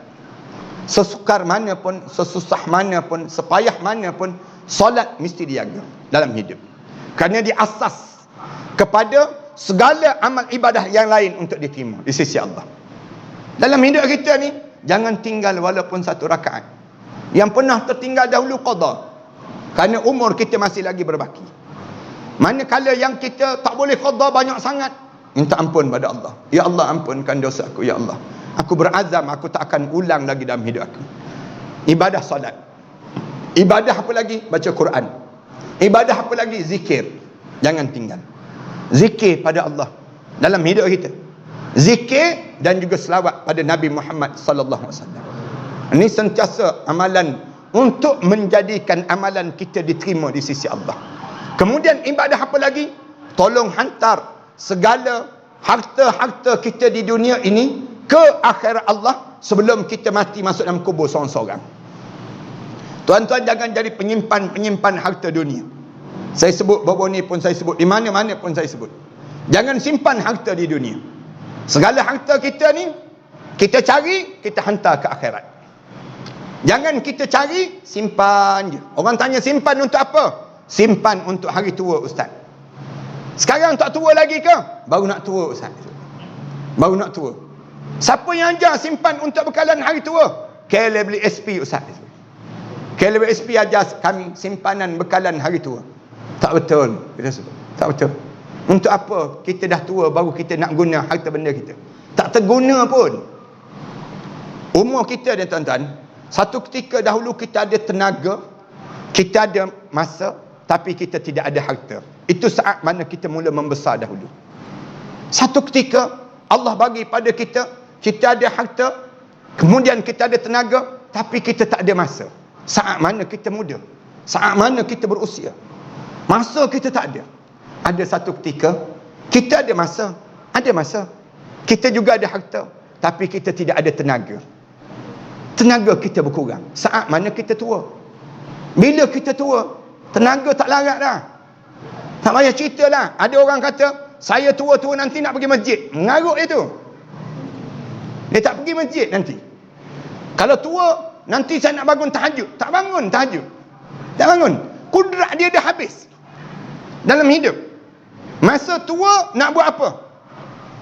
Sesukar mana pun, sesusah mana pun, sepayah mana pun, solat mesti dijaga dalam hidup. Kerana dia asas kepada segala amal ibadah yang lain untuk diterima di sisi Allah. Dalam hidup kita ni, jangan tinggal walaupun 1 rakaat. Yang pernah tertinggal dahulu qada. Kerana umur kita masih lagi berbaki. Manakala yang kita tak boleh qada banyak sangat, minta ampun pada Allah. Ya Allah, ampunkan dosa aku, ya Allah. Aku berazam aku tak akan ulang lagi dalam hidup aku. Ibadah solat. Ibadah apa lagi? Baca Quran. Ibadah apa lagi? Zikir. Jangan tinggal. Zikir pada Allah dalam hidup kita. Zikir dan juga selawat pada Nabi Muhammad sallallahu alaihi wasallam. Ini sentiasa amalan untuk menjadikan amalan kita diterima di sisi Allah. Kemudian ibadah apa lagi? Tolong hantar segala harta-harta kita di dunia ini ke akhirat Allah sebelum kita mati masuk dalam kubur seorang-seorang. Tuan-tuan jangan jadi penyimpan harta dunia. Saya sebut bawah ni pun saya sebut, di mana-mana pun saya sebut. Jangan simpan harta di dunia. Segala harta kita ni kita cari, kita hantar ke akhirat. Jangan kita cari, simpan je. Orang tanya simpan untuk apa? Simpan untuk hari tua, ustaz. Sekarang tak tua lagi ke? Baru nak tua, ustaz. Baru nak tua. Siapa yang ajar simpan untuk bekalan hari tua? KL beli SP, ustaz. KL beli SP ajar kami simpanan bekalan hari tua. Tak betul. Kita sebut. Tak betul. Untuk apa kita dah tua baru kita nak guna harta benda kita? Tak terguna pun. Umur kita ni tuan-tuan, satu ketika dahulu kita ada tenaga, kita ada masa, tapi kita tidak ada harta. Itu saat mana kita mula membesar dahulu. Satu ketika Allah bagi pada kita, kita ada harta, kemudian kita ada tenaga, tapi kita tak ada masa. Saat mana kita muda, saat mana kita berusia, masa kita tak ada. Ada satu ketika kita ada masa, kita juga ada harta, tapi kita tidak ada tenaga. Tenaga kita berkurang saat mana kita tua. Bila kita tua, tenaga tak larat dah. Tak payah cerita lah. Ada orang kata saya tua-tua nanti nak pergi masjid, mengarut dia tu. Dia tak pergi masjid nanti. Kalau tua nanti saya nak bangun tahajud, tak bangun tahajud, tak bangun. Kudrat dia dah habis dalam hidup. Masa tua nak buat apa?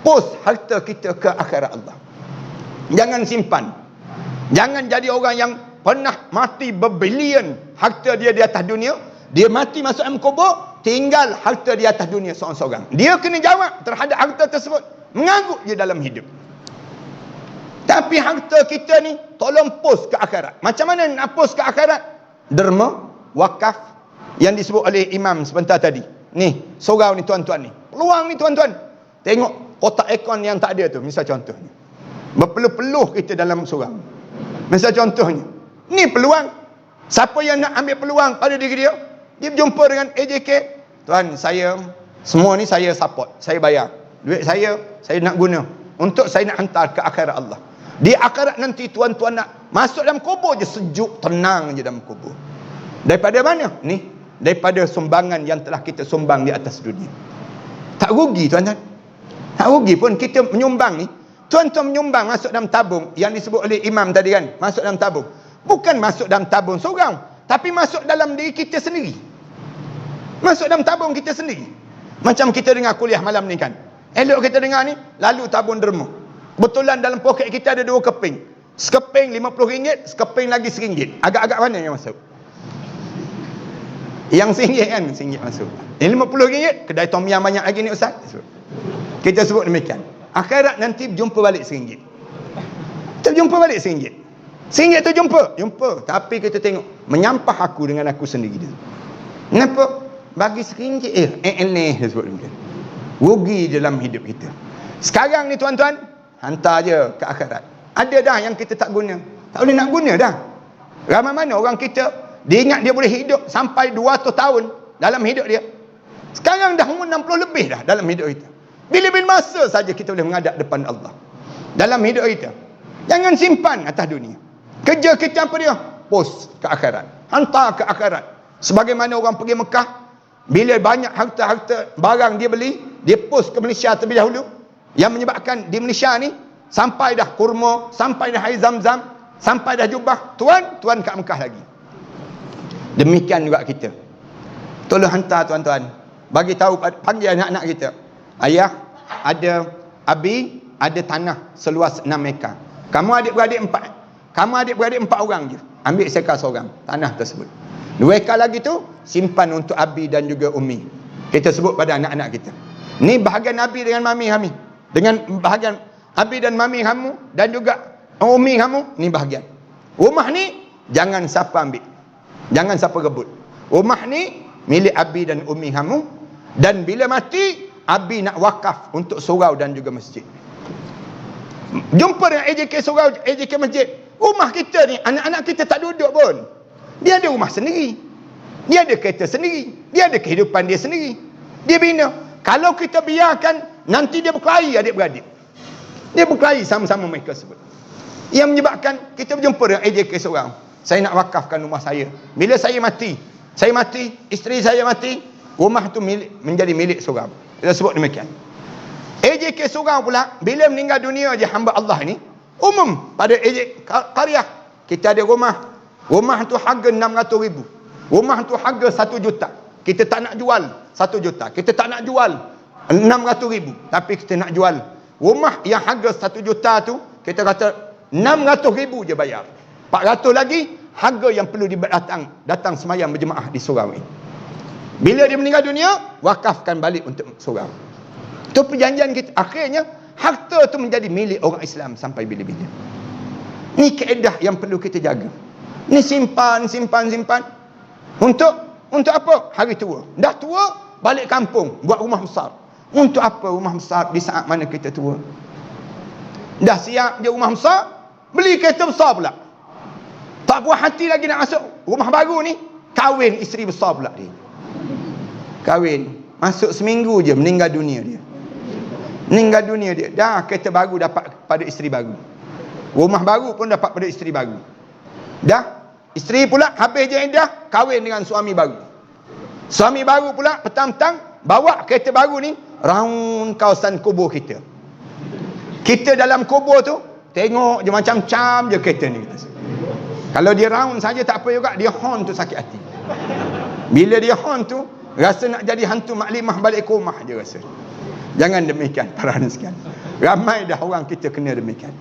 Post harta kita ke akhirat Allah. Jangan simpan. Jangan jadi orang yang pernah mati berbilion harta dia di atas dunia, dia mati masuk dalam kubur, tinggal harta di atas dunia seorang-seorang. Dia kena jawab terhadap harta tersebut. Mengarut je dalam hidup. Tapi harta kita ni tolong post ke akhirat. Macam mana nak post ke akhirat? Derma, wakaf yang disebut oleh imam sebentar tadi. Ni, surau ni tuan-tuan ni. Peluang ni tuan-tuan. Tengok kotak aircon yang tak ada tu, misal contohnya. Berpeluh-peluh kita dalam surau. Misal contohnya. Ni peluang. Siapa yang nak ambil peluang pada diri dia, dia berjumpa dengan AJK. Tuan, saya semua ni saya support, saya bayar. Duit saya nak guna untuk saya nak hantar ke akhirat Allah. Di akhirat nanti tuan-tuan nak masuk dalam kubur je sejuk, tenang je dalam kubur. Daripada mana? Ni, daripada sumbangan yang telah kita sumbang di atas dunia. Tak rugi tuan-tuan. Tak rugi pun kita menyumbang ni. Tuan-tuan menyumbang masuk dalam tabung yang disebut oleh imam tadi kan, masuk dalam tabung. Bukan masuk dalam tabung surau, tapi masuk dalam diri kita sendiri. Masuk dalam tabung kita sendiri. Macam kita dengar kuliah malam ni kan. Elok kita dengar ni, lalu tabung derma. Kebetulan dalam poket kita ada 2 keping. Sekeping RM50, sekeping lagi RM1. Agak-agak mana yang masuk? Yang RM1 kan, RM1 masuk. Yang RM50, kedai tom yam banyak lagi ni ustaz. Kita sebut demikian. Akhirat nanti berjumpa balik RM1. Kita berjumpa balik RM1. RM1 tu jumpa. Tapi kita tengok, menyampah aku dengan aku sendiri dia. Kenapa? Bagi RM1, dia sebut demikian. Rugi dalam hidup kita. Sekarang ni tuan-tuan, hantar je ke akhirat. Ada dah yang kita tak guna. Tak boleh nak guna dah. Ramai mana orang kita, dia ingat dia boleh hidup sampai 200 tahun dalam hidup dia. Sekarang dah umur 60 lebih dah dalam hidup kita. Bila-bila masa saja kita boleh menghadap depan Allah dalam hidup kita. Jangan simpan atas dunia. Kerja kita apa dia? Post ke akhirat. Hantar ke akhirat. Sebagaimana orang pergi Mekah, bila banyak harta-harta barang dia beli, dia post ke Malaysia terlebih dahulu. Yang menyebabkan di Malaysia ni sampai dah kurma, sampai dah air zam-zam, sampai dah jubah, tuan kat Mekah lagi. Demikian juga kita. Tolong hantar tuan-tuan. Bagi tahu, panggil anak-anak kita. Ayah, ada abi, ada tanah seluas 6 ekar. Kamu adik-beradik 4 orang je. Ambil sekar seorang tanah tersebut. 2 ekar lagi tu simpan untuk abi dan juga umi. Kita sebut pada anak-anak kita. Ni bahagian Abi dengan Mami kami. Dengan bahagian Abi dan Mami kamu dan juga Umi kamu, ni bahagian. Rumah ni jangan siapa ambil. Jangan siapa rebut. Rumah ni milik Abi dan Umi kamu, dan bila mati Abi nak wakaf untuk surau dan juga masjid. Jumpa dengan AJK surau, AJK masjid. Rumah kita ni, anak-anak kita tak duduk pun. Dia ada rumah sendiri. Dia ada kereta sendiri. Dia ada kehidupan dia sendiri. Dia bina. Kalau kita biarkan, nanti dia berkelahi adik-beradik. Dia berkelahi sama-sama mereka sebut. Yang menyebabkan kita berjumpa dengan AJK seorang. Saya nak wakafkan rumah saya. Bila saya mati, isteri saya mati, rumah tu menjadi milik seorang. Kita sebut demikian. AJK seorang pula, bila meninggal dunia je hamba Allah ni, umum pada AJK qaryah, kita ada rumah. Rumah tu harga 600,000. Rumah tu harga 1 juta. Kita tak nak jual 1 juta. Kita tak nak jual 600,000. Tapi kita nak jual rumah yang harga 1 juta tu, kita kata 600,000 je bayar. 400 lagi harga yang perlu datang semayang berjemaah di surau ini. Bila dia meninggal dunia, wakafkan balik untuk surau. Itu perjanjian kita. Akhirnya harta tu menjadi milik orang Islam sampai bila-bila. Ni kaedah yang perlu kita jaga. Ni simpan. Untuk apa? Hari tua. Dah tua, balik kampung, buat rumah besar. Untuk apa rumah besar di saat mana kita tua? Dah siap je rumah besar, beli kereta besar pula. Tak puas hati lagi nak masuk rumah baru ni, kahwin isteri besar pula dia. Kahwin, masuk seminggu je meninggal dunia dia. Dah kereta baru dapat pada isteri baru. Rumah baru pun dapat pada isteri baru. Dah isteri pula habis je iddah, kahwin dengan suami baru. Suami baru pula petang-petang bawa kereta baru ni round kawasan kubur kita. Kita dalam kubur tu tengok je macam-macam je kereta ni. Kalau dia round saja tak apa juga, dia horn tu sakit hati. Bila dia horn tu rasa nak jadi hantu maklimah balik ke rumah je rasa. Jangan demikian para hadirin sekalian. Ramai dah orang kita kena demikian.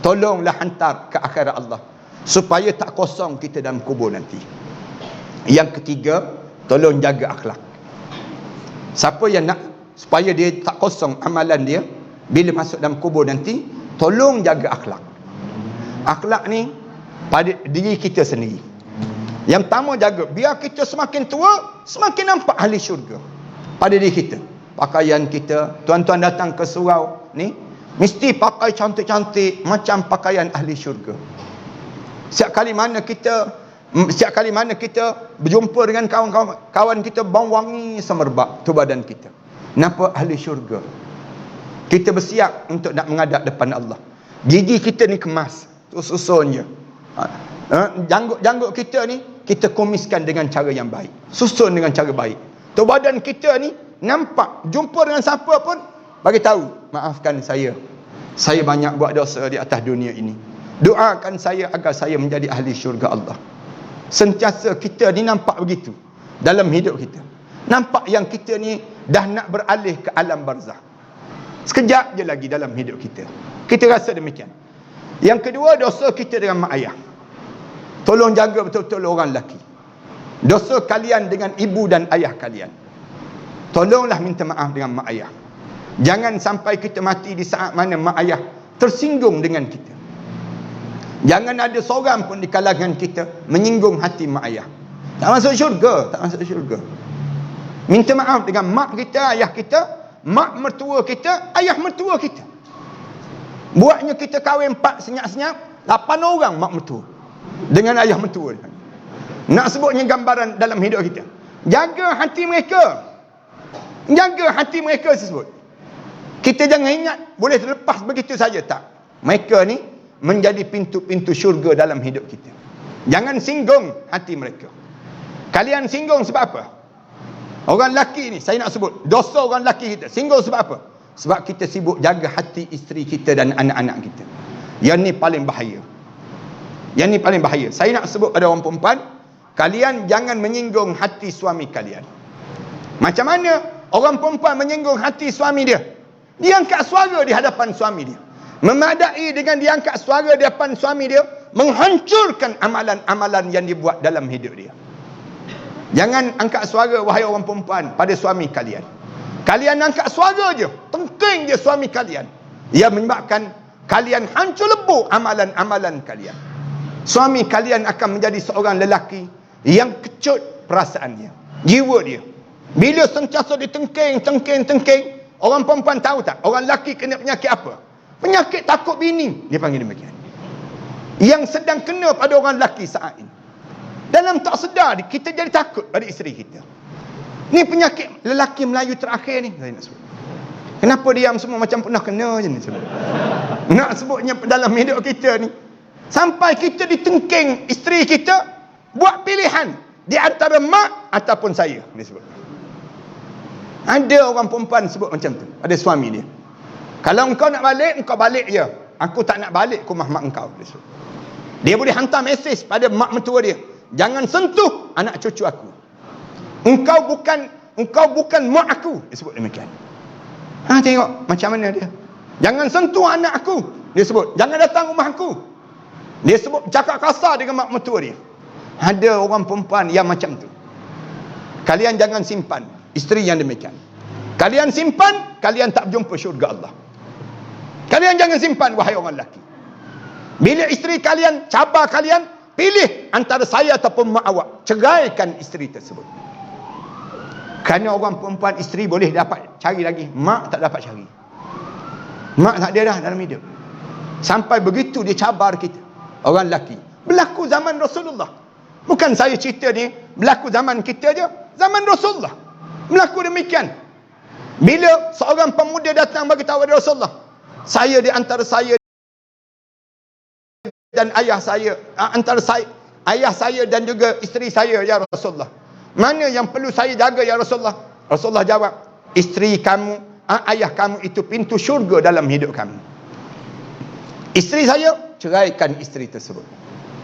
Tolonglah hantar ke akhirat Allah supaya tak kosong kita dalam kubur nanti. Yang ketiga, tolong jaga akhlak. Siapa yang nak supaya dia tak kosong amalan dia bila masuk dalam kubur nanti, tolong jaga akhlak. Akhlak ni pada diri kita sendiri. Yang pertama, jaga biar kita semakin tua semakin nampak ahli syurga pada diri kita. Pakaian kita, tuan-tuan datang ke surau ni mesti pakai cantik-cantik macam pakaian ahli syurga. Setiap kali mana kita berjumpa dengan kawan kita, bau wangi semerbak tu badan kita. Kenapa? Ahli syurga. Kita bersiap untuk nak menghadap depan Allah. Gigi kita ni kemas, tu susun je. Janggut kita ni kita kumiskan dengan cara yang baik, susun dengan cara baik. Tu badan kita ni nampak, jumpa dengan siapa pun bagi tahu, maafkan saya banyak buat dosa di atas dunia ini. Doakan saya agar saya menjadi ahli syurga Allah. Sentiasa kita ni nampak begitu dalam hidup kita. Nampak yang kita ni dah nak beralih ke alam barzah. Sekejap je lagi dalam hidup kita. Kita rasa demikian. Yang kedua, dosa kita dengan mak ayah. Tolong jaga betul-betul orang lelaki. Dosa kalian dengan ibu dan ayah kalian. Tolonglah minta maaf dengan mak ayah. Jangan sampai kita mati di saat mana mak ayah tersinggung dengan kita. Jangan ada seorang pun di kalangan kita menyinggung hati mak ayah. Tak masuk syurga, Minta maaf dengan mak kita, ayah kita, mak mertua kita, ayah mertua kita. Buatnya kita kahwin 4 senyap-senyap, 8 orang mak mertua dengan ayah mertua. Nak sebutnya gambaran dalam hidup kita. Jaga hati mereka sebut. Kita jangan ingat boleh terlepas begitu saja, tak. Mereka ni menjadi pintu-pintu syurga dalam hidup kita. Jangan singgung hati mereka. Kalian singgung sebab apa? Orang lelaki ni, saya nak sebut dosa orang lelaki kita. Singgung sebab apa? Sebab kita sibuk jaga hati isteri kita dan anak-anak kita. Yang ni paling bahaya. Saya nak sebut pada orang perempuan, kalian jangan menyinggung hati suami kalian. Macam mana orang perempuan menyinggung hati suami dia? Dia angkat suara di hadapan suami dia. Memadai dengan dia angkat suara di hadapan suami dia, menghancurkan amalan-amalan yang dibuat dalam hidup dia. Jangan angkat suara wahai orang perempuan pada suami kalian. Kalian angkat suara je, tengking je suami kalian. Ia menyebabkan kalian hancur lebur amalan-amalan kalian. Suami kalian akan menjadi seorang lelaki yang kecut perasaannya, jiwa dia. Bila sentiasa ditengking, orang perempuan tahu tak? Orang lelaki kena penyakit apa? Penyakit takut bini, dia panggil demikian. Yang sedang kena pada orang lelaki saat ini. Dalam tak sedar, kita jadi takut pada isteri kita. Ni penyakit lelaki Melayu terakhir ni. Saya nak sebut. Kenapa diam semua macam pernah kena je ni sebut. Nak sebutnya dalam hidup kita ni. Sampai kita ditengking isteri kita, buat pilihan di antara mak ataupun saya. Dia sebut. Ada orang perempuan sebut macam tu. Ada suami dia. Kalau engkau nak balik, engkau balik je. Aku tak nak balik ke rumah mak engkau. Dia sebut. Dia boleh hantar mesej pada mak mentua dia. Jangan sentuh anak cucu aku. Engkau bukan mak aku. Dia sebut demikian. Tengok macam mana dia. Jangan sentuh anak aku. Dia sebut. Jangan datang rumah aku. Dia sebut cakap kasar dengan mak mentua dia. Ada orang perempuan yang macam tu. Kalian jangan simpan isteri yang demikian. Kalian simpan, kalian tak berjumpa syurga Allah. Kalian jangan simpan wahai orang lelaki. Bila isteri kalian cabar kalian, pilih antara saya ataupun mak awak. Ceraikan isteri tersebut. Kerana orang perempuan isteri boleh dapat cari lagi, mak tak dapat cari. Mak tak ada dah dalam hidup. Sampai begitu dia cabar kita. Orang lelaki. Berlaku zaman Rasulullah. Bukan saya cerita ni, berlaku zaman kita je. Zaman Rasulullah. Berlaku demikian. Bila seorang pemuda datang bagi tahu kepada Rasulullah, saya di antara saya dan ayah saya, antara saya, ayah saya dan juga isteri saya ya Rasulullah. Mana yang perlu saya jaga ya Rasulullah? Rasulullah jawab, isteri kamu, ayah kamu itu pintu syurga dalam hidup kamu. Isteri saya, ceraikan isteri tersebut.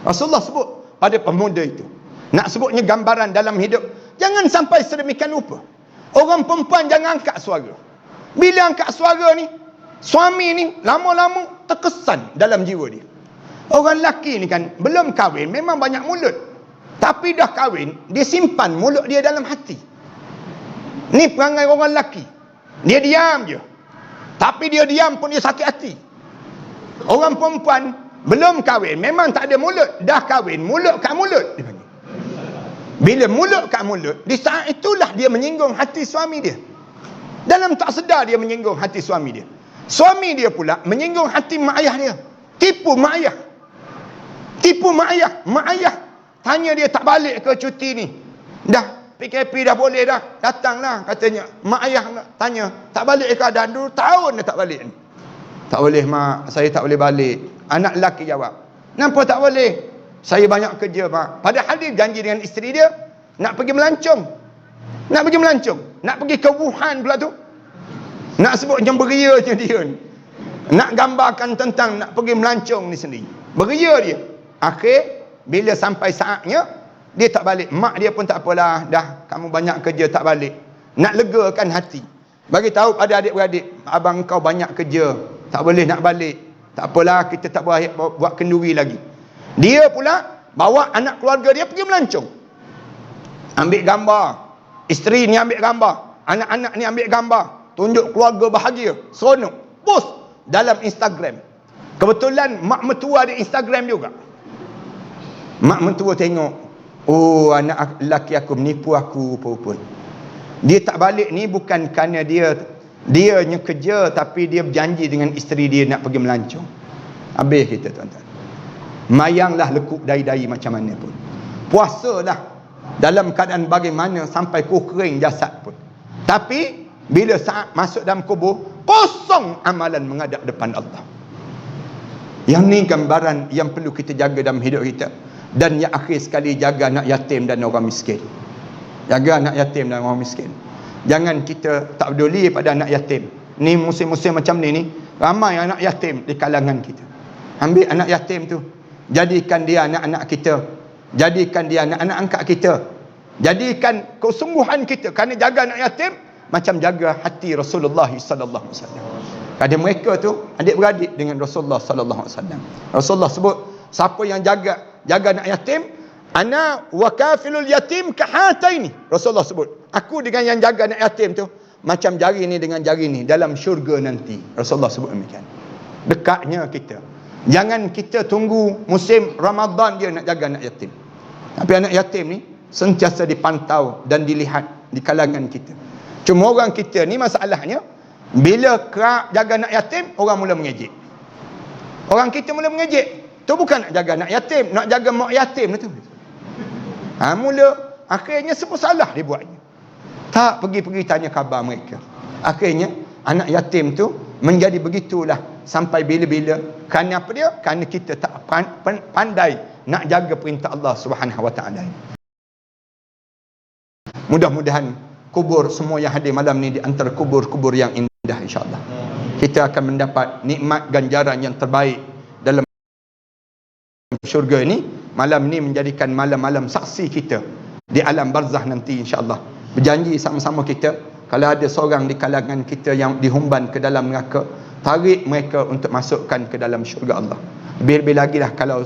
Rasulullah sebut pada pemuda itu. Nak sebutnya gambaran dalam hidup. Jangan sampai sedemikian rupa. Orang perempuan jangan angkat suara. Bila angkat suara ni, suami ni lama-lama terkesan dalam jiwa dia. Orang lelaki ni kan belum kahwin, memang banyak mulut. Tapi dah kahwin, dia simpan mulut dia dalam hati. Ni perangai orang lelaki. Dia diam je. Tapi dia diam pun dia sakit hati. Orang perempuan belum kahwin, memang tak ada mulut. Dah kahwin, mulut kat mulut. Bila mulut kat mulut, di saat itulah dia menyinggung hati suami dia. Dalam tak sedar dia menyinggung hati suami dia. Suami dia pula menyinggung hati mak ayah dia. Tipu mak ayah. Tipu mak ayah. Mak ayah tanya dia tak balik ke cuti ni. Dah PKP dah boleh dah. Datanglah katanya. Mak ayah tanya tak balik ke keadaan dulu tahun dah tak balik ni. Tak boleh mak, saya tak boleh balik. Anak lelaki jawab, kenapa tak boleh? Saya banyak kerja mak. Padahal dia janji dengan isteri dia nak pergi melancong. Nak pergi melancong. Nak pergi ke Wuhan pula tu. Nak sebut macam beria je dia ni. Nak gambarkan tentang nak pergi melancong ni sendiri. Beria dia. Akhir bila sampai saatnya dia tak balik. Mak dia pun tak apalah, dah kamu banyak kerja tak balik. Nak legakan hati. Bagi tahu pada adik-beradik, abang kau banyak kerja, tak boleh nak balik. Tak apalah, kita tak buat kenduri lagi. Dia pula bawa anak keluarga dia pergi melancong. Ambil gambar. Isteri ni ambil gambar. Anak-anak ni ambil gambar. Tunjuk keluarga bahagia. Seronok. Post dalam Instagram. Kebetulan mak mertua ada Instagram juga. Mak mertua tengok, oh anak lelaki aku menipu aku pun. Dia tak balik ni bukan kerana dia nya kerja, tapi dia berjanji dengan isteri dia nak pergi melancong. Habis kita tuan-tuan. Mayanglah lekuk dahi-dahi macam mana pun. Puasalah dalam keadaan bagaimana sampai kering jasad pun. Tapi bila saat masuk dalam kubur, kosong amalan menghadap depan Allah. Yang ni gambaran yang perlu kita jaga dalam hidup kita. Dan yang akhir sekali, jaga anak yatim dan orang miskin. Jaga anak yatim dan orang miskin. Jangan kita tak peduli pada anak yatim. Ni musim-musim macam ni ramai anak yatim di kalangan kita. Ambil anak yatim tu, jadikan dia anak-anak kita. Jadikan dia anak-anak angkat kita. Jadikan kesungguhan kita kerana jaga anak yatim macam jaga hati Rasulullah sallallahu alaihi wasallam. Kerana mereka tu adik-beradik dengan Rasulullah sallallahu alaihi wasallam. Rasulullah sebut, siapa yang jaga anak yatim, Ana wa kafilul yatim kahataini. Rasulullah sebut, aku dengan yang jaga anak yatim tu macam jari ni dengan jari ni dalam syurga nanti. Rasulullah sebut demikian. Dekatnya kita. Jangan kita tunggu musim Ramadan dia nak jaga anak yatim. Tapi anak yatim ni sentiasa dipantau dan dilihat di kalangan kita. Cuma orang kita ni masalahnya, bila kerap jaga anak yatim, orang mula mengejek. Orang kita mula mengejek. Tu bukan nak jaga anak yatim, nak jaga mak yatim tu. Mula akhirnya semua salah dia buatnya. Tak pergi-pergi tanya khabar mereka. Akhirnya anak yatim tu menjadi begitulah sampai bila-bila. Kerana apa dia? Kerana kita tak pandai nak jaga perintah Allah Subhanahu Wa Taala. Mudah-mudahan kubur semua yang hadir malam ni di antara kubur-kubur yang indah, insya-Allah. Kita akan mendapat nikmat ganjaran yang terbaik dalam syurga ini. Malam ni menjadikan malam-malam saksi kita di alam barzah nanti, insya-Allah. Berjanji sama-sama kita, kalau ada seorang di kalangan kita yang dihumban ke dalam neraka, tarik mereka untuk masukkan ke dalam syurga Allah. Lebih-lebih lagi lah kalau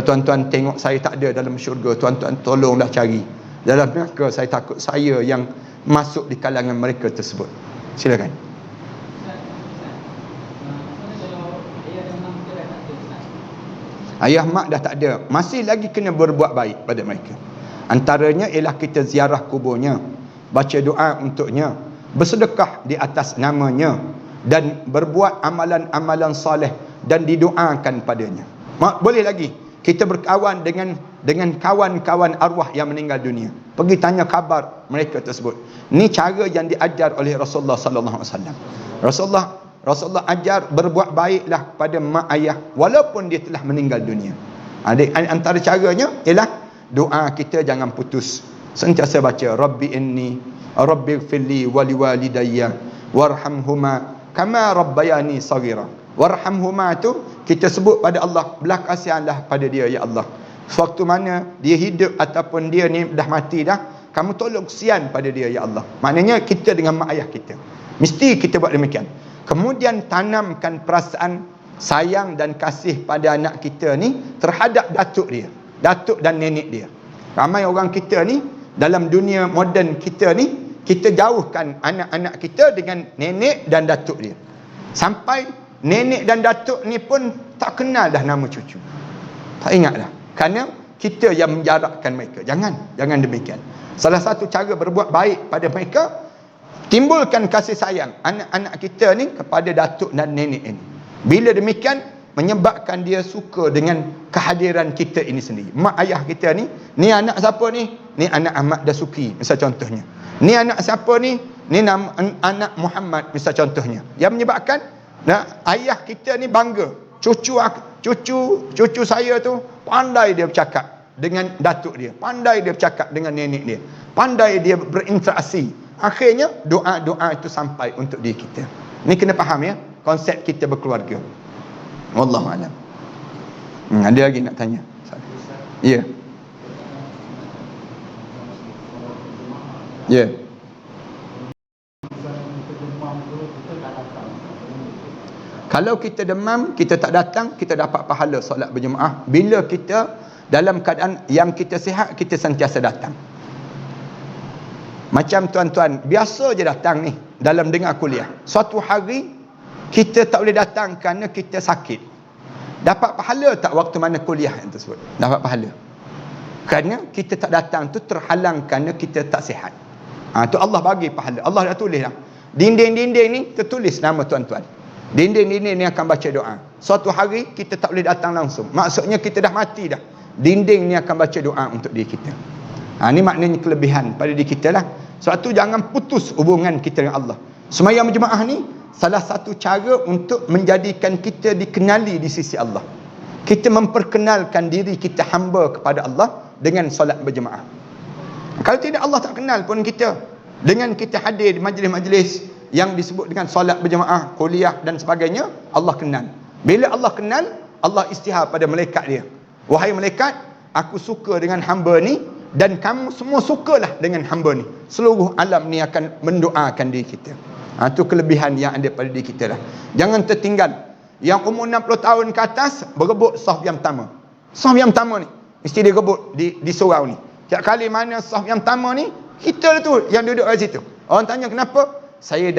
tuan-tuan tengok saya tak ada dalam syurga, tuan-tuan tolonglah cari. Dalam neraka saya takut saya yang masuk di kalangan mereka tersebut. Silakan. Ayah mak dah tak ada, masih lagi kena berbuat baik pada mereka. Antaranya ialah kita ziarah kuburnya, baca doa untuknya, bersedekah di atas namanya, dan berbuat amalan-amalan soleh dan didoakan padanya. Boleh lagi kita berkawan dengan kawan-kawan arwah yang meninggal dunia. Pergi tanya khabar mereka tersebut. Ni cara yang diajar oleh Rasulullah sallallahu alaihi wasallam. Rasulullah ajar berbuat baiklah pada mak ayah walaupun dia telah meninggal dunia. Antara caranya ialah doa kita jangan putus. Sentiasa baca Rabbi ighfirli wa liwalidayya warhamhuma kama rabbayani saghira. Warhamhuma tu kita sebut pada Allah, belas kasihanlah pada dia ya Allah. Waktu mana dia hidup ataupun dia ni dah mati dah, kamu tolong kesian pada dia ya Allah. Maknanya kita dengan mak ayah kita mesti kita buat demikian. Kemudian tanamkan perasaan sayang dan kasih pada anak kita ni terhadap datuk dia, datuk dan nenek dia. Ramai orang kita ni dalam dunia moden kita ni, kita jauhkan anak-anak kita dengan nenek dan datuk dia. Sampai nenek dan datuk ni pun tak kenal dah nama cucu. Tak ingat dah. Kerana kita yang menjarakkan mereka. Jangan demikian. Salah satu cara berbuat baik pada mereka, timbulkan kasih sayang anak-anak kita ni kepada datuk dan nenek ini. Bila demikian, menyebabkan dia suka dengan kehadiran kita ini sendiri. Mak ayah kita ni anak siapa ni? Ni anak Ahmad Dasuki, misal contohnya. Ni anak siapa ni? Ni nama anak Muhammad, misal contohnya. Yang menyebabkan ayah kita ni bangga. Cucu saya tu pandai dia bercakap dengan datuk dia, pandai dia bercakap dengan nenek dia, pandai dia berinteraksi. Akhirnya doa-doa itu sampai untuk diri kita. Ni kena faham ya, konsep kita berkeluarga. Wallahu a'lam. Ada lagi nak tanya? Ya. Ya. Kalau kita demam, kita tak datang, kita dapat pahala solat berjemaah. Bila kita dalam keadaan yang kita sihat, kita sentiasa datang. Macam tuan-tuan, biasa je datang ni dalam dengar kuliah. Suatu hari, kita tak boleh datang kerana kita sakit. Dapat pahala tak waktu mana kuliah yang tersebut? Dapat pahala. Kerana kita tak datang tu terhalang kerana kita tak sihat. Tu Allah bagi pahala. Allah dah tulis dah. Dinding-dinding ni tertulis nama tuan-tuan. Dinding-dinding ni akan baca doa. Suatu hari kita tak boleh datang langsung. Maksudnya kita dah mati dah. Dinding ni akan baca doa untuk diri kita. Ni maknanya kelebihan pada diri kita lah. Sebab tu jangan putus hubungan kita dengan Allah. Sembahyang berjemaah ni salah satu cara untuk menjadikan kita dikenali di sisi Allah. Kita memperkenalkan diri kita hamba kepada Allah dengan solat berjemaah. Kalau tidak, Allah tak kenal pun kita. Dengan kita hadir di majlis-majlis yang disebut dengan solat berjemaah, kuliah dan sebagainya, Allah kenal. Bila Allah kenal, Allah istihar pada malaikat dia. Wahai malaikat, aku suka dengan hamba ni dan kamu semua sukalah dengan hamba ni. Seluruh alam ni akan mendoakan diri kita. Itu kelebihan yang ada pada diri kita lah. Jangan tertinggal. Yang umur 60 tahun ke atas berebut sahf yang pertama. Sahf yang pertama ni mesti dia rebut di surau ni. Tiap kali mana saf yang pertama ni, kita tu yang duduk kat situ. Orang tanya kenapa? Saya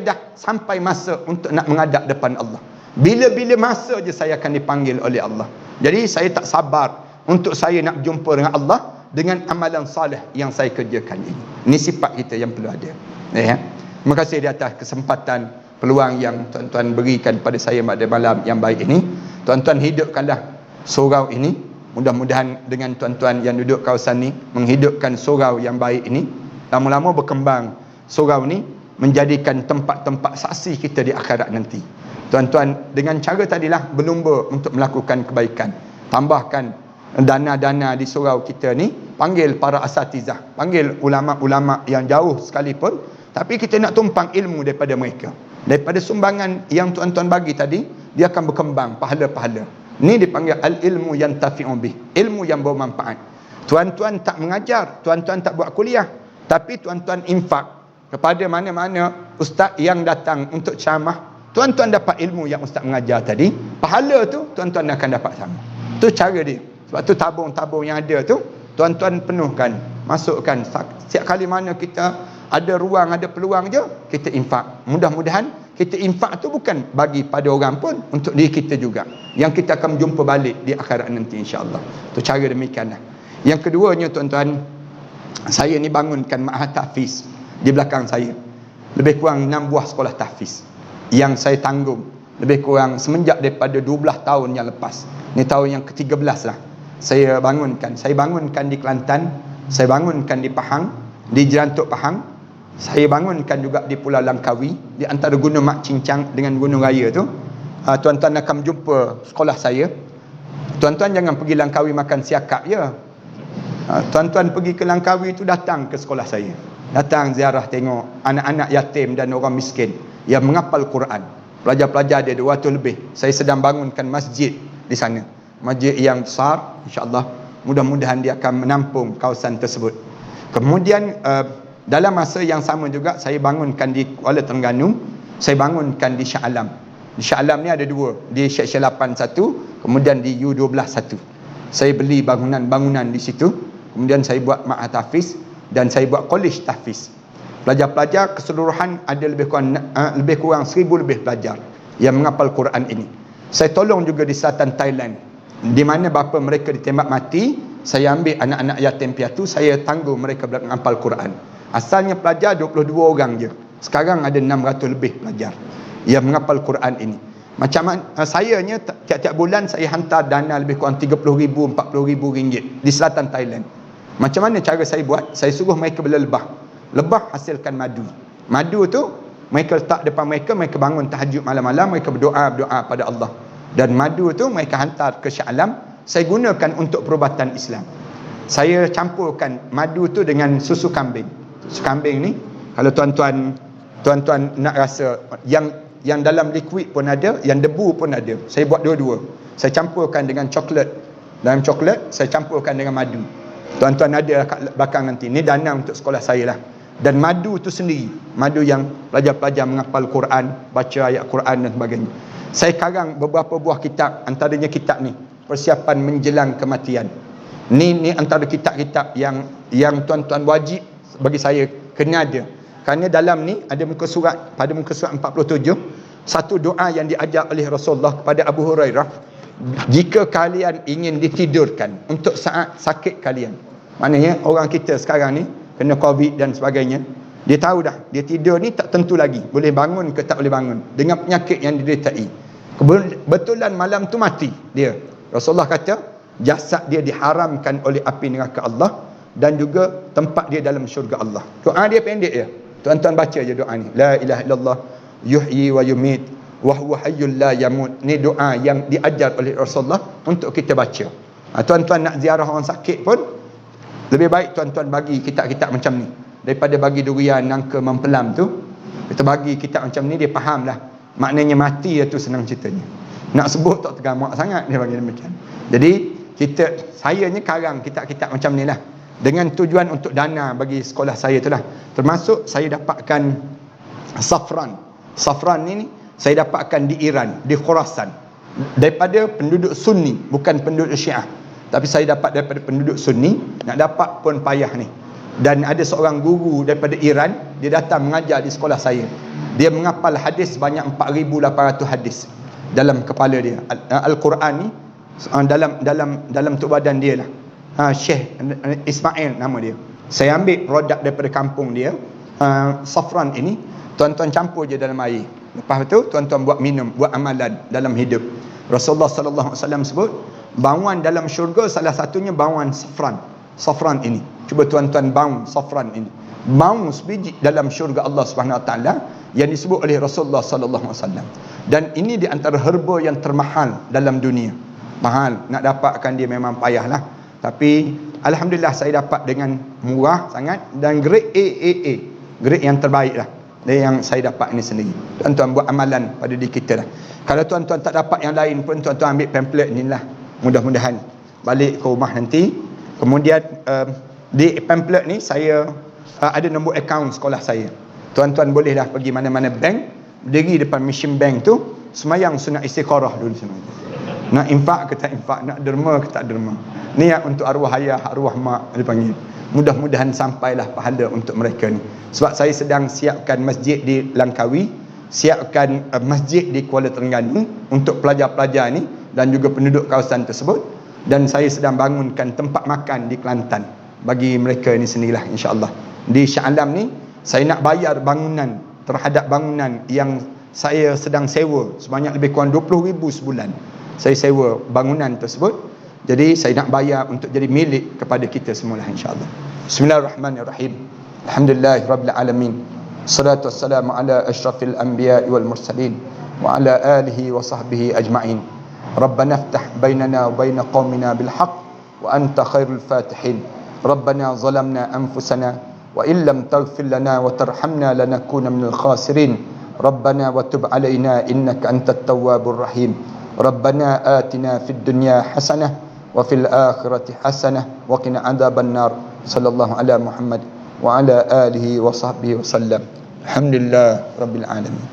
dah sampai masa untuk nak menghadap depan Allah. Bila-bila masa je saya akan dipanggil oleh Allah. Jadi saya tak sabar untuk saya nak jumpa dengan Allah dengan amalan salih yang saya kerjakan ini. Ini sifat kita yang perlu ada. Ya. Terima kasih di atas kesempatan, peluang yang tuan-tuan berikan pada saya pada malam yang baik ini. Tuan-tuan hidupkanlah surau ini. Mudah-mudahan dengan tuan-tuan yang duduk kawasan ni menghidupkan surau yang baik ini, lama-lama berkembang surau ni menjadikan tempat-tempat saksi kita di akhirat nanti. Tuan-tuan dengan cara tadilah berlumba untuk melakukan kebaikan. Tambahkan dana-dana di surau kita ni, panggil para asatizah, panggil ulama-ulama yang jauh sekalipun, tapi kita nak tumpang ilmu daripada mereka. Daripada sumbangan yang tuan-tuan bagi tadi, dia akan berkembang pahala-pahala. Ni dipanggil al-ilmu yang tafi'un bih, ilmu yang bermanfaat. Tuan-tuan tak mengajar, tuan-tuan tak buat kuliah, tapi tuan-tuan infak kepada mana-mana ustaz yang datang untuk ceramah, tuan-tuan dapat ilmu yang ustaz mengajar tadi, pahala tu tuan-tuan akan dapat sama. Tu cara dia. Sebab tu tabung-tabung yang ada tu tuan-tuan penuhkan, masukkan. Setiap kali mana kita ada ruang, ada peluang je, kita infak. Mudah-mudahan kita infak tu bukan bagi pada orang pun, untuk diri kita juga, yang kita akan jumpa balik di akhirat nanti insya-Allah. Tu cara demikianlah. Yang keduanya tuan-tuan, saya ni bangunkan ma'had tahfiz di belakang saya. Lebih kurang 6 buah sekolah tahfiz yang saya tanggung lebih kurang semenjak daripada 12 tahun yang lepas. Ni tahun yang ke-13 lah saya bangunkan. Saya bangunkan di Kelantan, saya bangunkan di Pahang, di Jerantuk Pahang. Saya bangunkan juga di Pulau Langkawi, di antara Gunung Mak Cincang dengan Gunung Raya tu. Tuan-tuan akan jumpa sekolah saya. Tuan-tuan jangan pergi Langkawi makan siakap je. Tuan-tuan pergi ke Langkawi tu datang ke sekolah saya. Datang ziarah tengok anak-anak yatim dan orang miskin yang menghafal Quran. Pelajar-pelajar dia 200 lebih. Saya sedang bangunkan masjid di sana. Masjid yang besar, insya-Allah. Mudah-mudahan dia akan menampung kawasan tersebut. Kemudian dalam masa yang sama juga saya bangunkan di Kuala Terengganu, saya bangunkan di Shah Alam. Di Shah Alam ni ada 2, di Syekh Syelapan 1, kemudian di U12 1. Saya beli bangunan-bangunan di situ, kemudian saya buat ma'had tahfiz dan saya buat college tahfiz. Pelajar-pelajar keseluruhan ada lebih kurang 1000 lebih pelajar yang menghafal Quran ini. Saya tolong juga di selatan Thailand, di mana bapa mereka ditembak mati. Saya ambil anak-anak yatim piatu, saya tanggung mereka menghafal Quran. Asalnya pelajar 22 orang je. Sekarang ada 600 lebih pelajar yang menghafal Quran ini. Macam mana sayanya, tiap-tiap bulan saya hantar dana lebih kurang 30,000, 40,000 ringgit di selatan Thailand. Macam mana cara saya buat? Saya suruh mereka berlebah. Lebah hasilkan madu. Madu tu mereka letak depan mereka, mereka bangun tahajud malam-malam, mereka berdoa pada Allah. Dan madu tu mereka hantar ke Shah Alam. Saya gunakan untuk perubatan Islam. Saya campurkan madu tu dengan susu kambing. Susu kambing ni, kalau tuan-tuan nak rasa yang dalam liquid pun ada, yang debu pun ada. Saya buat dua-dua. Saya campurkan dengan coklat. Dalam coklat saya campurkan dengan madu. Tuan-tuan ada kat belakang nanti. Ni dana untuk sekolah saya lah. Dan madu tu sendiri, madu yang pelajar-pelajar menghafal Quran, baca ayat Quran dan sebagainya. Saya karang beberapa buah kitab, antaranya kitab ni, Persiapan Menjelang Kematian. Ni antara kitab-kitab yang tuan-tuan wajib bagi saya kena ada. Kerana dalam ni ada muka surat, pada muka surat 47, satu doa yang diajar oleh Rasulullah kepada Abu Hurairah. Jika kalian ingin ditidurkan untuk saat sakit kalian. Maknanya orang kita sekarang ni kena COVID dan sebagainya, dia tahu dah, dia tidur ni tak tentu lagi boleh bangun ke tak boleh bangun dengan penyakit yang didertai. Kebetulan malam tu mati dia. Rasulullah kata jasad dia diharamkan oleh api neraka Allah dan juga tempat dia dalam syurga Allah. Doa dia pendek je. Tuan-tuan baca je doa ni. La ilaha illallah yuhyi wa yumit wa huwa hayyul la yamut. Ni doa yang diajar oleh Rasulullah untuk kita baca. Tuan-tuan nak ziarah orang sakit pun lebih baik tuan-tuan bagi kitab-kitab macam ni daripada bagi durian, nangka, mempelam tu. Kita bagi kitab macam ni, dia faham lah. Maknanya mati tu senang ceritanya. Nak sebut tak tergamak sangat dia bagi demikian. Jadi saya ni karang kitab-kitab macam ni lah, dengan tujuan untuk dana bagi sekolah saya tu lah. Termasuk saya dapatkan safran ni saya dapatkan di Iran, di Khurasan. daripada penduduk Sunni, bukan penduduk Syiah. Tapi saya dapat daripada penduduk Sunni. Nak dapat pun payah ni. Dan ada seorang guru daripada Iran, dia datang mengajar di sekolah saya. Dia menghafal hadis banyak 4,800 hadis dalam kepala dia. Al-Quran ni dalam tuk badan dia lah. Syekh Ismail nama dia. Saya ambil produk daripada kampung dia, safran ini, tuan-tuan campur je dalam air. Lepas tu tuan-tuan buat minum, buat amalan dalam hidup. Rasulullah sallallahu alaihi wasallam sebut, bauan dalam syurga salah satunya bauan safran. Safran ini. Cuba tuan-tuan bau safran ini. Bau sebiji dalam syurga Allah Subhanahu Wa Taala yang disebut oleh Rasulullah sallallahu alaihi wasallam. Dan ini di antara herba yang termahal dalam dunia. Mahal, nak dapatkan dia memang payahlah. Tapi alhamdulillah saya dapat dengan murah sangat dan grade AAA. Grade yang terbaik lah. Dia yang saya dapat ini sendiri. Tuan-tuan buat amalan pada diri kita lah. Kalau tuan-tuan tak dapat yang lain pun, tuan-tuan ambil pamphlet ni lah. Mudah-mudahan balik ke rumah nanti. Kemudian di pamphlet ni saya ada nombor akaun sekolah saya. Tuan-tuan boleh dah pergi mana-mana bank, berdiri depan mesin bank tu, semayang sunat istikharah dulu semua. Nak infak ke tak infak, nak derma ke tak derma. Niat untuk arwah ayah, arwah mak dipanggil. Mudah-mudahan sampailah pahala untuk mereka ni. Sebab saya sedang siapkan masjid di Langkawi, siapkan masjid di Kuala Terengganu untuk pelajar-pelajar ni dan juga penduduk kawasan tersebut, dan saya sedang bangunkan tempat makan di Kelantan bagi mereka ni sendirilah insya-Allah. Di Shah Alam ni saya nak bayar bangunan terhadap bangunan yang saya sedang sewa sebanyak lebih kurang 20,000 sebulan. Saya sewa bangunan tersebut. Jadi saya nak bayar untuk jadi milik kepada kita semualah insya-Allah. Bismillahirrahmanirrahim. Alhamdulillahirabbil alamin. Salatu wassalamu ala asyrafil anbiya'i wal mursalin wa ala alihi wa sahbihi ajma'in. Rabbana iftah bainana wa bain qaumina bil haqq wa anta khairul fatihin. Rabbana zalamna anfusana wa illam taghfir lana wa tarhamna lanakuna minal khasirin. Rabbana wa tub alaina innaka antat tawwabur rahim. Rabbana atina fid dunya hasanah wa fil akhirati hasanah wa qina adzaban nar. Sallallahu ala Muhammad wa ala alihi wa sahbihi wa sallam. Alhamdulillah rabbil alamin.